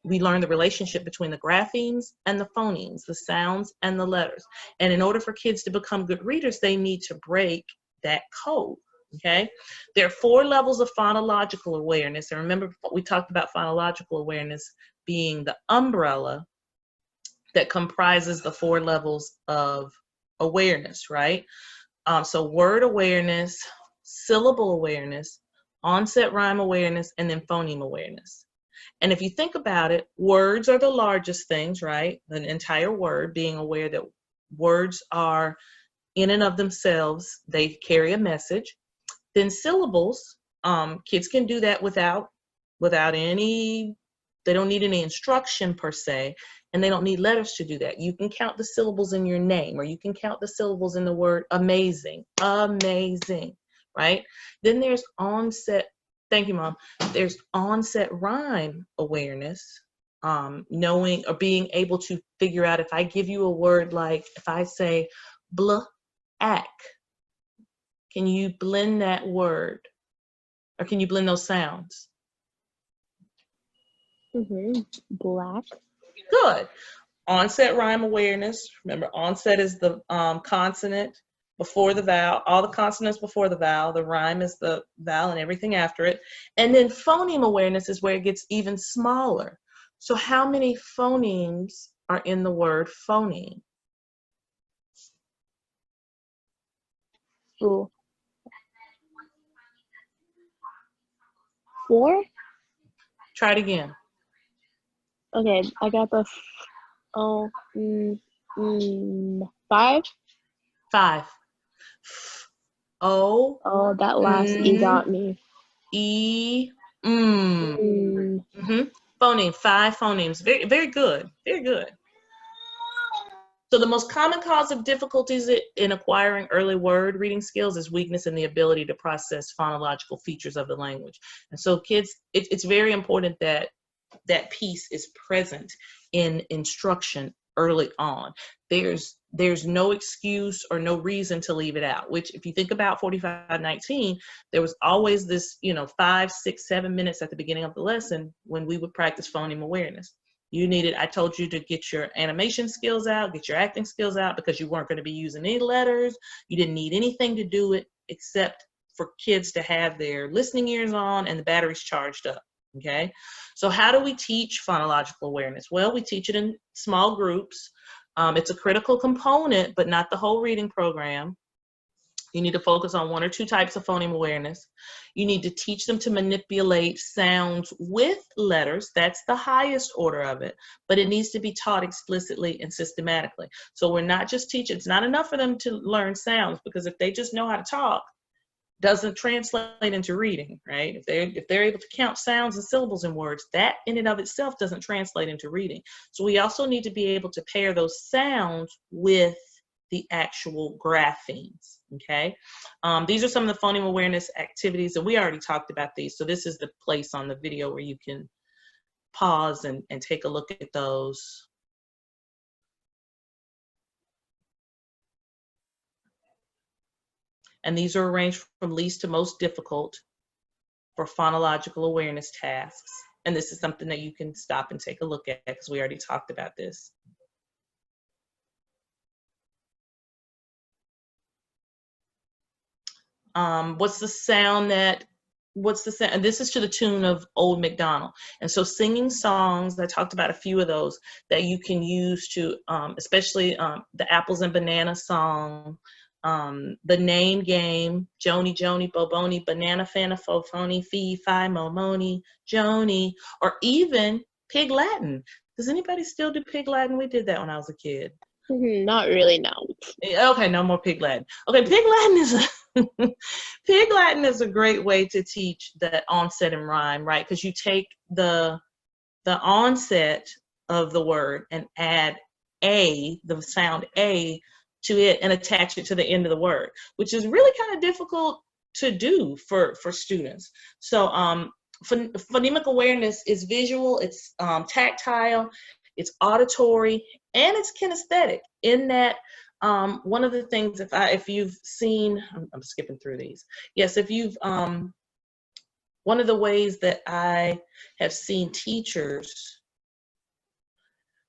we learn the relationship between the graphemes and the phonemes, the sounds and the letters. And in order for kids to become good readers, they need to break that code. Okay, there are 4 levels of phonological awareness. And remember, we talked about phonological awareness being the umbrella that comprises the 4 levels of awareness, right? So word awareness, syllable awareness, onset rhyme awareness, and then phoneme awareness. And if you think about it, words are the largest things, right? An entire word, being aware that words are in and of themselves, they carry a message. Then syllables, kids can do that without any, they don't need any instruction per se, and they don't need letters to do that. You can count the syllables in your name, or you can count the syllables in the word amazing, amazing, right? Then there's onset, thank you, Mom. There's onset rhyme awareness, knowing or being able to figure out if I give you a word like, if I say black, can you blend that word? Or can you blend those sounds? Mm-hmm. Black. Good. Onset rhyme awareness. Remember, onset is the consonant before the vowel, all the consonants before the vowel. The rhyme is the vowel and everything after it. And then phoneme awareness is where it gets even smaller. So how many phonemes are in the word phoneme? Ooh. 4? Try it again. Okay, I got the 5. 5. O. Oh, that last E got me. E. Mm. Phoneme, 5 phonemes. Very, very good. Very good. So the most common cause of difficulties in acquiring early word reading skills is weakness in the ability to process phonological features of the language. And so kids, it's very important that that piece is present in instruction early on. There's no excuse or no reason to leave it out, which if you think about 4519, there was always this, 5, 6, 7 minutes at the beginning of the lesson when we would practice phoneme awareness. I told you to get your animation skills out, get your acting skills out, because you weren't going to be using any letters. You didn't need anything to do it except for kids to have their listening ears on and the batteries charged up. Okay, so how do we teach phonological awareness? Well, we teach it in small groups. It's a critical component, but not the whole reading program. You need to focus on 1 or 2 types of phoneme awareness. You need to teach them to manipulate sounds with letters. That's the highest order of it, but it needs to be taught explicitly and systematically. So we're not just teaching, it's not enough for them to learn sounds, because if they just know how to talk, doesn't translate into reading, right? If they're able to count sounds and syllables in words, that in and of itself doesn't translate into reading. So we also need to be able to pair those sounds with the actual graphemes, okay? These are some of the phoneme awareness activities, and we already talked about these, so this is the place on the video where you can pause and take a look at those. And these are arranged from least to most difficult for phonological awareness tasks. And this is something that you can stop and take a look at, because we already talked about this. What's the sound? And this is to the tune of Old MacDonald. And so singing songs, I talked about a few of those that you can use to, especially the Apples and Banana song, the Name Game, Joni, Joni, Boboni, Banana, Fana, Fofoni, Fee, Fi, Momoni, Joni, or even Pig Latin. Does anybody still do Pig Latin? We did that when I was a kid. Not really, no. Okay, no more Pig Latin. Okay, Pig Latin is Pig Latin is a great way to teach the onset and rhyme, right? Because you take the onset of the word and add a, the sound a, to it and attach it to the end of the word, which is really kind of difficult to do for students. So phonemic awareness is visual, it's tactile, it's auditory, and it's kinesthetic, in that one of the things, if you've seen, I'm skipping through these. Yes, if you've, one of the ways that I have seen teachers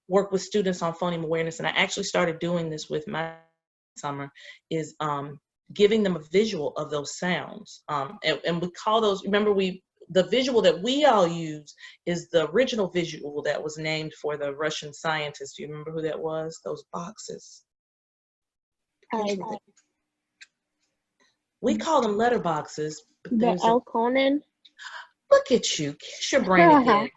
work with students on phoneme awareness, and I actually started doing this with my summer, is giving them a visual of those sounds. And we call those, remember, the visual that we all use is the original visual that was named for the Russian scientist. Do you remember who that was? Those boxes. We call them letter boxes. The Elkonin? Look at you, kiss your brain again.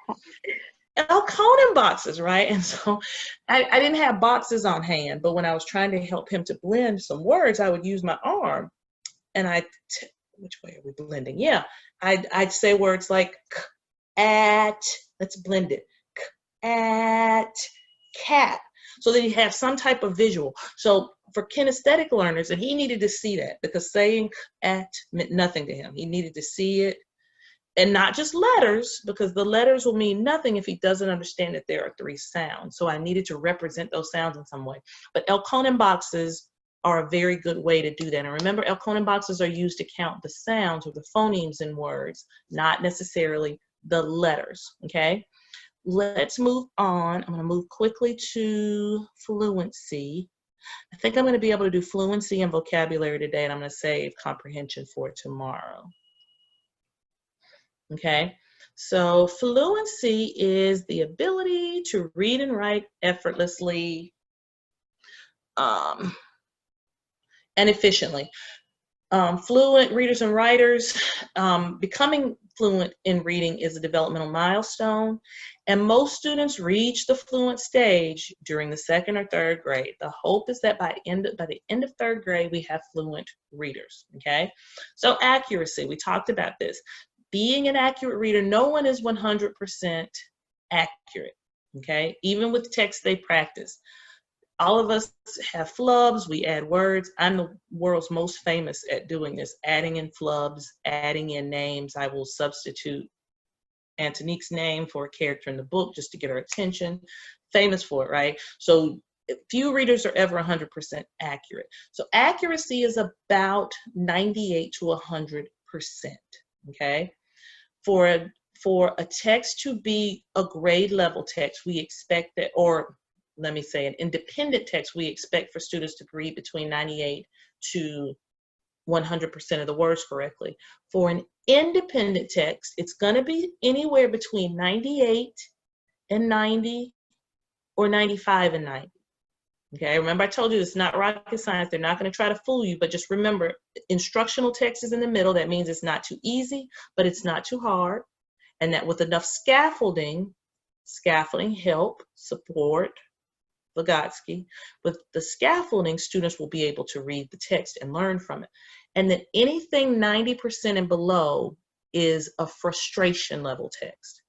Elkonin boxes, right? And so I didn't have boxes on hand, but when I was trying to help him to blend some words, I would use my arm, and which way are we blending? Yeah, I'd say words like k, at, let's blend it, k, at, cat, so that you have some type of visual. So for kinesthetic learners, and he needed to see that, because saying at meant nothing to him. He needed to see it, and not just letters, because the letters will mean nothing if he doesn't understand that there are 3 sounds. So I needed to represent those sounds in some way. But Elkonin boxes are a very good way to do that. And remember, Elkonin boxes are used to count the sounds or the phonemes in words, not necessarily the letters, okay? Let's move on. I'm gonna move quickly to fluency. I think I'm gonna be able to do fluency and vocabulary today, and I'm gonna save comprehension for tomorrow. Okay, so fluency is the ability to read and write effortlessly and efficiently. Fluent readers and writers, becoming fluent in reading is a developmental milestone, and most students reach the fluent stage during the 2nd or 3rd grade. The hope is that by the end of 3rd grade, we have fluent readers, okay? So accuracy, we talked about this. Being an accurate reader, no one is 100% accurate, okay? Even with texts they practice. All of us have flubs, we add words. I'm the world's most famous at doing this, adding in flubs, adding in names. I will substitute Antonique's name for a character in the book just to get her attention. Famous for it, right? So few readers are ever 100% accurate. So accuracy is about 98 to 100%, okay? For a text to be a grade level text, we expect that, or let me say an independent text, we expect for students to read between 98 to 100% of the words correctly. For an independent text, it's gonna be anywhere between 98 and 90, or 95 and 90. Okay, remember I told you it's not rocket science. They're not going to try to fool you, but just remember, instructional text is in the middle. That means it's not too easy, but it's not too hard. And that with enough scaffolding, help, support, Vygotsky, with the scaffolding, students will be able to read the text and learn from it. And that anything 90% and below is a frustration level text.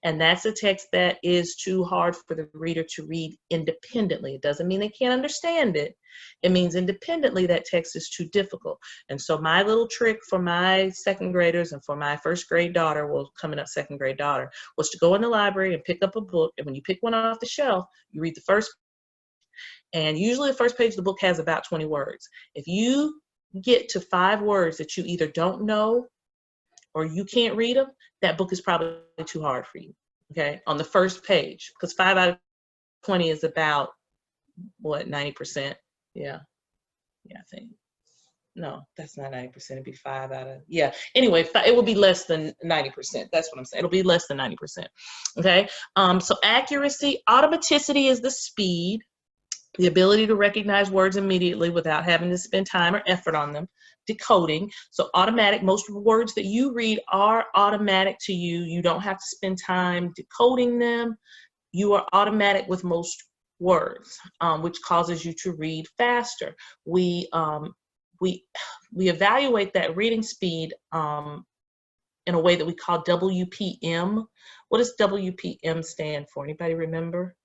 And that's a text that is too hard for the reader to read independently. It doesn't mean they can't understand it. It means independently that text is too difficult. And so my little trick for my second graders and for my first grade daughter, well, coming up second grade daughter, was to go in the library and pick up a book. And when you pick one off the shelf, you read the first. And usually the first page of the book has about 20 words. If you get to 5 words that you either don't know or you can't read them, that book is probably too hard for you, okay, on the first page, because 5 out of 20 is about, what, 90%? Yeah, I think. No, that's not 90%. It'd be 5 out of, yeah. Anyway, it will be less than 90%. That's what I'm saying. It'll be less than 90%, okay? So accuracy, automaticity is the speed, the ability to recognize words immediately without having to spend time or effort on them. Decoding, so automatic, most words that you read are automatic to you. You don't have to spend time decoding them. You are automatic with most words, which causes you to read faster. We evaluate that reading speed in a way that we call WPM. What does WPM stand for? Anybody remember?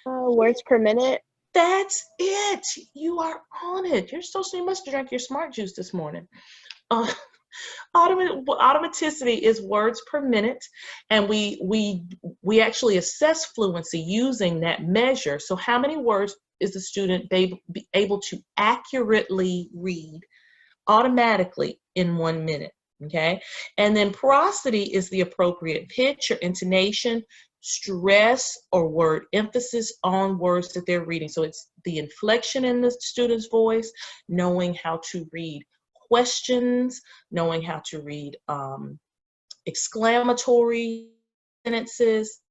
Words per minute. That's it. You are on it. You're so you must have drank your smart juice this morning. Automaticity is words per minute, and we actually assess fluency using that measure. So how many words is the student be able to accurately read automatically in 1 minute? Okay, and then porosity is the appropriate pitch or intonation, stress or word emphasis on words that they're reading. So it's the inflection in the student's voice, knowing how to read questions, knowing how to read exclamatory sentences.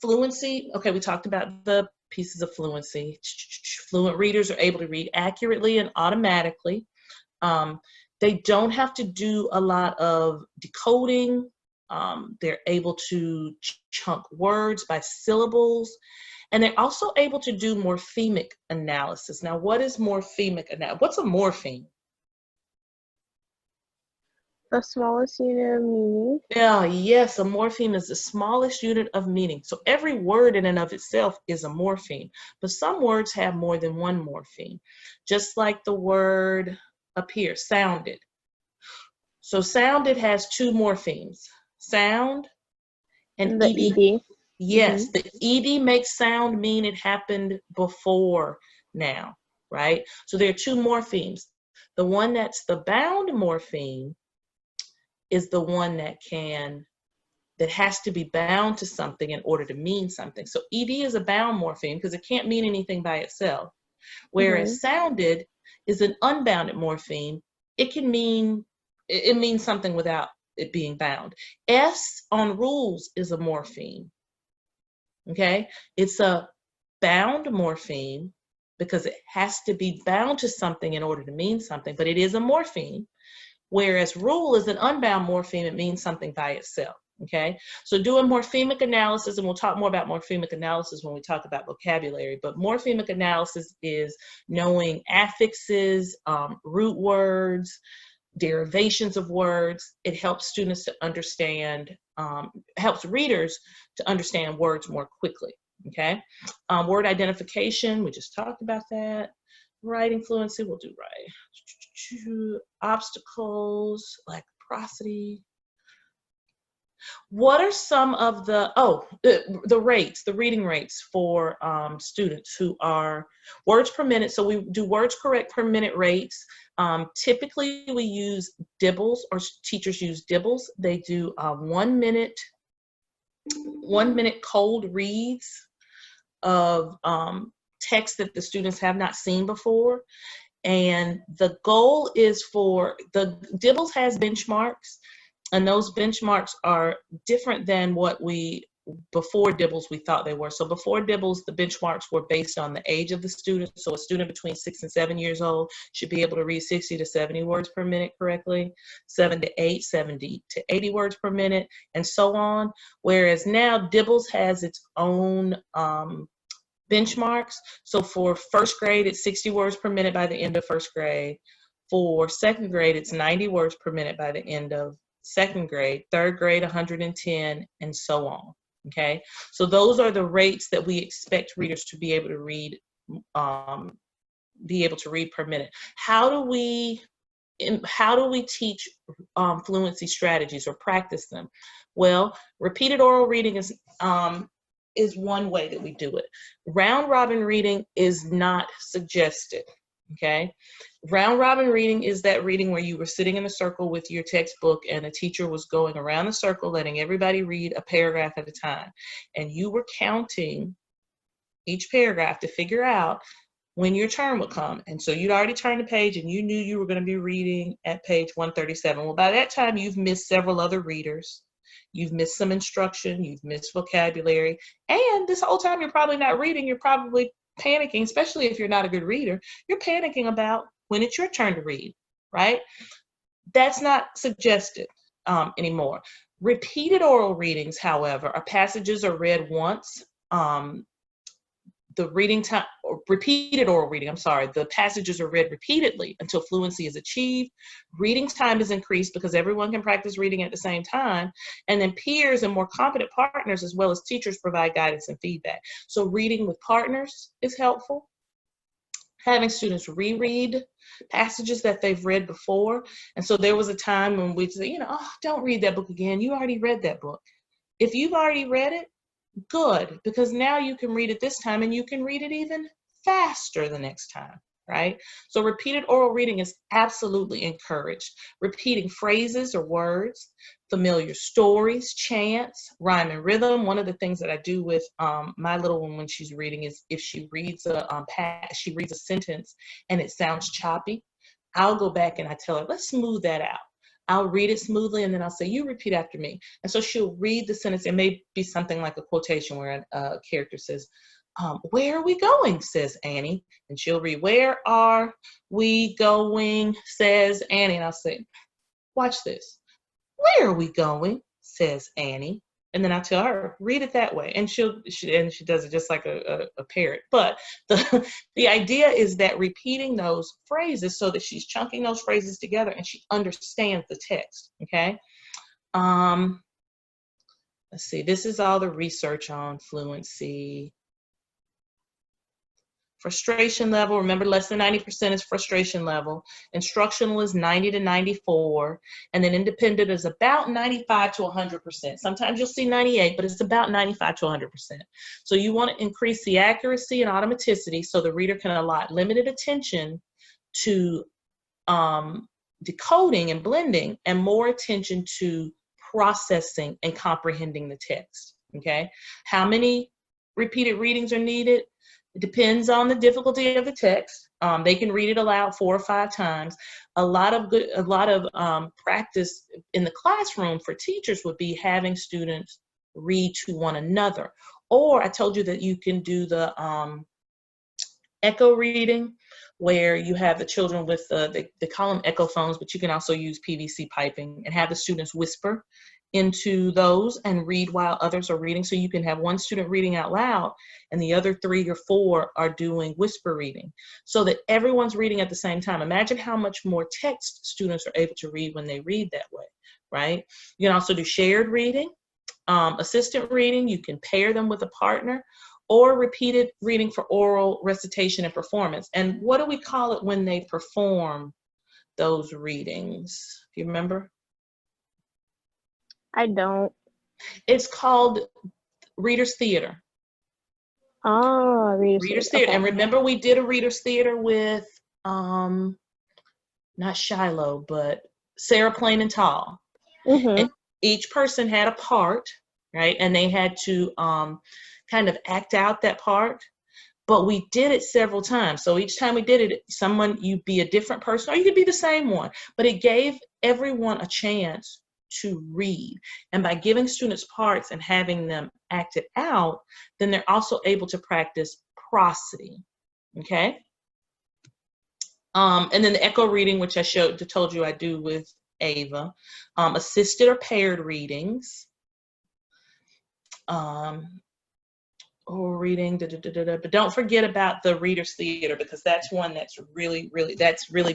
Fluency, okay, we talked about the pieces of fluency. Fluent readers are able to read accurately and automatically. They don't have to do a lot of decoding. They're able to chunk words by syllables, and they're also able to do morphemic analysis. Now, what is morphemic analysis? What's a morpheme? The smallest unit of meaning. Yeah, yes, a morpheme is the smallest unit of meaning. So every word in and of itself is a morpheme, but some words have more than one morpheme, just like the word up here, sounded. So sounded has 2 morphemes, sound and The ed. ed. Yes, the ed makes sound mean it happened before now, right? So there are 2 morphemes. The one that's the bound morpheme is the one that has to be bound to something in order to mean something. So ed is a bound morpheme because it can't mean anything by itself. Whereas sounded is an unbounded morpheme. It means something without it being bound. S on rules is a morpheme. Okay, it's a bound morpheme because it has to be bound to something in order to mean something, but it is a morpheme. Whereas rule is an unbound morpheme, it means something by itself. Okay, so doing morphemic analysis, and we'll talk more about morphemic analysis when we talk about vocabulary, but morphemic analysis is knowing affixes, root words, derivations of words. It helps students to understand, helps readers to understand words more quickly, okay? Word identification, we just talked about that. Writing fluency, we'll do right. Obstacles, like prosody. What are some of the rates, the reading rates for students who are words per minute? So we do words correct per minute rates. Typically we use dibbles, or teachers use dibbles. They do 1 minute cold reads of text that the students have not seen before. And the goal is for, the dibbles has benchmarks, and those benchmarks are different than what we before Dibbles we thought they were. So before Dibbles, the benchmarks were based on the age of the student. So a student between 6 and 7 years old should be able to read 60 to 70 words per minute correctly, 7 to 8, 70 to 80 words per minute, and so on. Whereas now Dibbles has its own benchmarks. So for first grade, it's 60 words per minute by the end of first grade. For second grade, it's 90 words per minute by the end of second grade. Third grade, 110, and so on. Okay, so those are the rates that we expect readers to be able to read per minute. How do we teach fluency strategies or practice them? Well, repeated oral reading is one way that we do it. Round robin reading is not suggested. Okay, round robin reading is that reading where you were sitting in a circle with your textbook and a teacher was going around the circle letting everybody read a paragraph at a time, and you were counting each paragraph to figure out when your turn would come. And so you'd already turned the page and you knew you were going to be reading at page 137. Well, by that time you've missed several other readers, you've missed some instruction, you've missed vocabulary, and this whole time you're probably not reading, you're probably panicking, especially if you're not a good reader, you're panicking about when it's your turn to read, right? That's not suggested anymore. Repeated oral readings, however, are passages are read once. The reading time, or repeated oral reading, the passages are read repeatedly until fluency is achieved. Reading time is increased because everyone can practice reading at the same time. And then peers and more competent partners, as well as teachers, provide guidance and feedback. So reading with partners is helpful. Having students reread passages that they've read before. And so there was a time when we'd say, oh, don't read that book again. You already read that book. If you've already read it, good, because now you can read it this time and you can read it even faster the next time, right? So repeated oral reading is absolutely encouraged. Repeating phrases or words, familiar stories, chants, rhyme and rhythm. One of the things that I do with my little one when she's reading is if she reads a sentence and it sounds choppy, I'll go back and I tell her, let's smooth that out. I'll read it smoothly and then I'll say, you repeat after me. And so she'll read the sentence. It may be something like a quotation where a character says, where are we going, says Annie. And she'll read, where are we going, says Annie. And I'll say, watch this. Where are we going, says Annie. And then I tell her, read it that way. And she does it just like a parrot. But the idea is that repeating those phrases so that she's chunking those phrases together and she understands the text, okay? Let's see, this is all the research on fluency. Frustration level, remember less than 90% is frustration level. Instructional is 90 to 94. And then independent is about 95 to 100%. Sometimes you'll see 98, but it's about 95 to 100%. So you want to increase the accuracy and automaticity so the reader can allot limited attention to decoding and blending and more attention to processing and comprehending the text, okay? How many repeated readings are needed? It depends on the difficulty of the text. They can read it aloud 4 or 5 times. A lot of practice in the classroom for teachers would be having students read to one another. Or I told you that you can do the echo reading, where you have the children with they call them echo phones, but you can also use PVC piping and have the students whisper into those and read while others are reading. So you can have one student reading out loud and the other 3 or 4 are doing whisper reading so that everyone's reading at the same time. Imagine how much more text students are able to read when they read that way, right? You can also do shared reading, assistant reading. You can pair them with a partner, or repeated reading for oral recitation and performance. And what do we call it when they perform those readings? Do you remember? I don't. It's called Reader's Theater. Oh, Reader's Theater. Okay. And remember we did a Reader's Theater with, not Shiloh, but Sarah Plain and Tall. Mm-hmm. And each person had a part, right? And they had to kind of act out that part. But we did it several times. So each time we did it, you'd be a different person, or you could be the same one. But it gave everyone a chance to read. And by giving students parts and having them act it out, then they're also able to practice prosody, okay? And then the echo reading, which I told you I do with Ava. Assisted or paired readings. Or reading, but don't forget about the reader's theater, because that's one that's really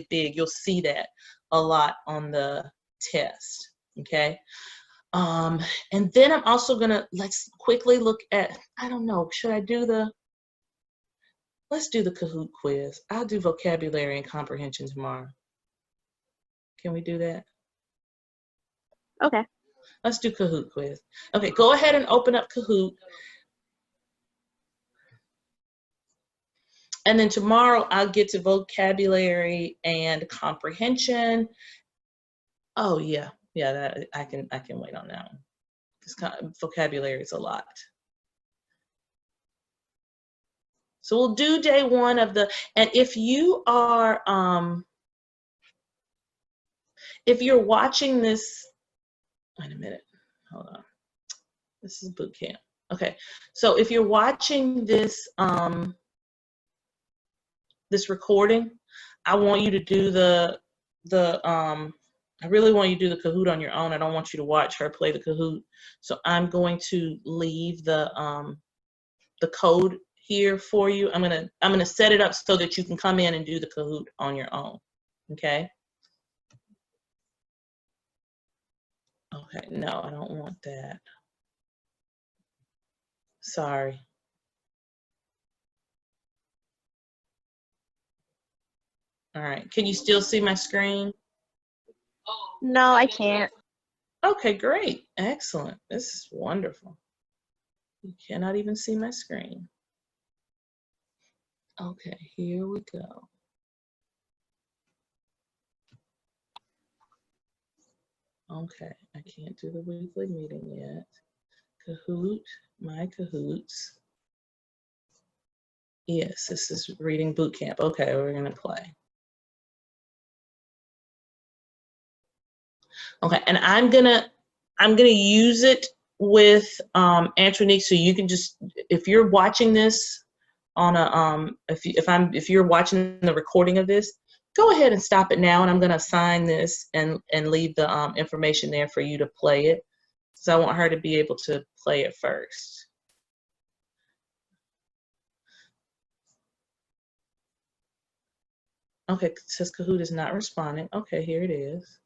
big. You'll see that a lot on the test, okay? And then I'm also gonna, let's quickly look at, I don't know, should I do let's do the Kahoot quiz. I'll do vocabulary and comprehension tomorrow. Can we do that? Okay. Let's do Kahoot quiz. Okay, go ahead and open up Kahoot. And then tomorrow I'll get to vocabulary and comprehension. Oh yeah, that I can wait on that one. Because vocabulary is a lot. So we'll do day one of the, and if you are if you're watching this, wait a minute, hold on. This is boot camp. Okay, so if you're watching this this recording, I want you to do I really want you to do the Kahoot on your own. I don't want you to watch her play the Kahoot. So I'm going to leave the code here for you. I'm gonna set it up so that you can come in and do the Kahoot on your own. Okay. Okay, no, I don't want that. Sorry. All right, can you still see my screen? No, I can't. Okay, great, excellent. This is wonderful. You cannot even see my screen. Okay, here we go. Okay, I can't do the weekly meeting yet. Kahoot, my Kahoots. Yes, this is reading boot camp. Okay, we're gonna play. Okay, and I'm gonna use it with Antoinique, so you can just, if you're watching this on a if you're watching the recording of this, go ahead and stop it now, and I'm gonna assign this and leave the information there for you to play it, because I want her to be able to play it first. Okay, it says Kahoot is not responding. Okay, here it is.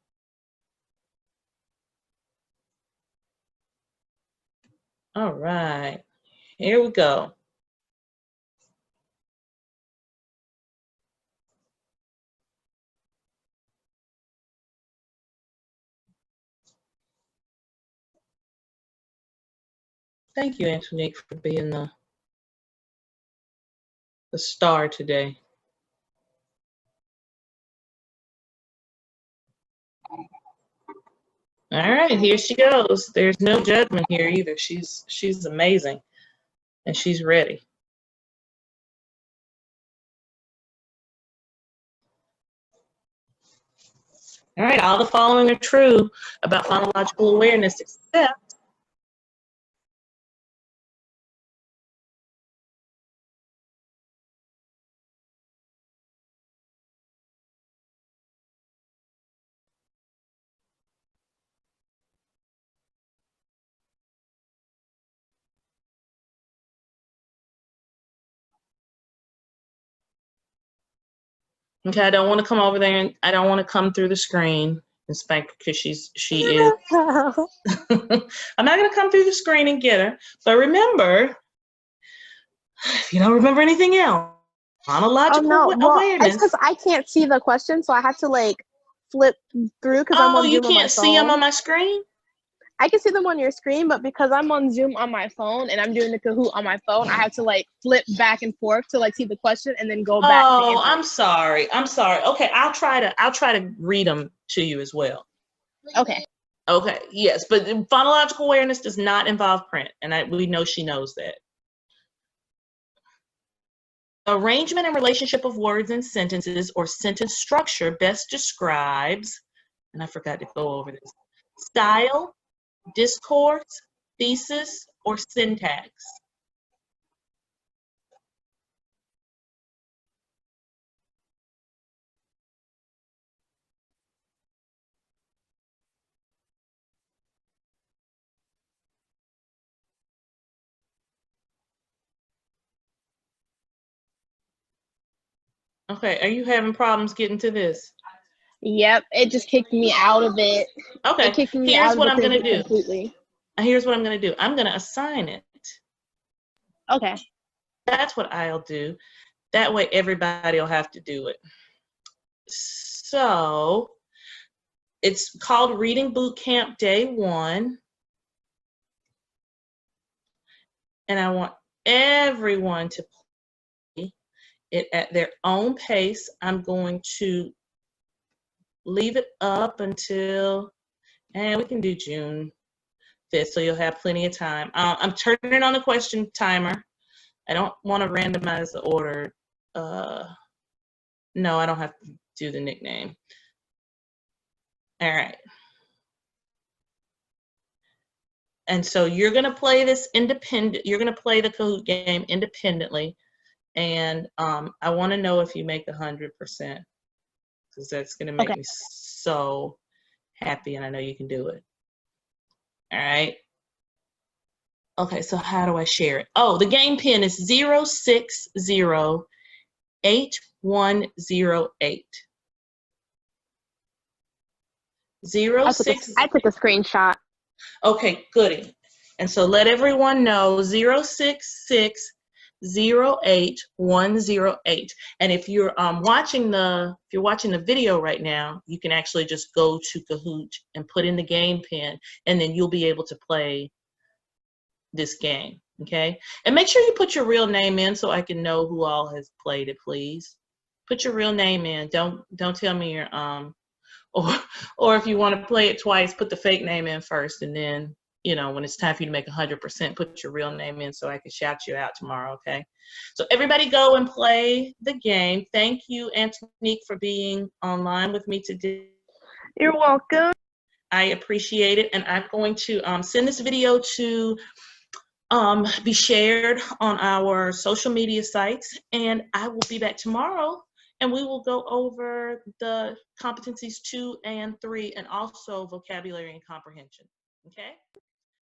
All right, here we go. Thank you, Antoinique, for being the star today. All right, here she goes. There's no judgment here either. She's amazing, and she's ready. All right, all the following are true about phonological awareness, except okay, I don't want to come over there, and I don't want to come through the screen and spank her, because she is. I'm not going to come through the screen and get her. But remember, if you don't remember anything else, phonological awareness. It's because I can't see the question, so I have to like flip through because I'm on Zoom on my phone. Oh, you can't see them on my screen? I can see them on your screen, but because I'm on Zoom on my phone and I'm doing the Kahoot on my phone, I have to like flip back and forth to like see the question and then go back. Oh, I'm sorry. Okay, I'll try to read them to you as well. Okay. Okay. Yes, but phonological awareness does not involve print, and we know she knows that. Arrangement and relationship of words and sentences, or sentence structure, best describes, and I forgot to go over this, Style, discourse, thesis, or syntax? Okay, are you having problems getting to this? Yep, it just kicked me out of it. Okay, It kicked me here's out of what the I'm gonna thing do. completely. Here's what I'm gonna do. I'm gonna assign it. Okay. That's what I'll do. That way everybody will have to do it. So it's called Reading Bootcamp Day 1. And I want everyone to play it at their own pace. I'm going to leave it up until, and we can do June 5th, so you'll have plenty of time. I'm turning on the question timer. I don't want to randomize the order. No, I don't have to do the nickname. All right. And so you're going to play this independent. You're going to play the Kahoot game independently. And I want to know if you make 100%, because that's going to make me so happy, and I know you can do it. All right. Okay, so how do I share it? Oh, the game pin is 0608108. I took a screenshot. Okay, goody. And so let everyone know 0608108. And if you're watching the video right now, you can actually just go to Kahoot and put in the game pin, and then you'll be able to play this game. Okay, and make sure you put your real name in so I can know who all has played it. Please put your real name in. Don't tell me your or if you want to play it twice, put the fake name in first, and then, you know, when it's time for you to make 100%, put your real name in so I can shout you out tomorrow. Okay, so everybody go and play the game. Thank you, Antonique, for being online with me today. You're welcome. I appreciate it, and I'm going to send this video to be shared on our social media sites, and I will be back tomorrow, and we will go over the competencies 2 and 3, and also vocabulary and comprehension. Okay?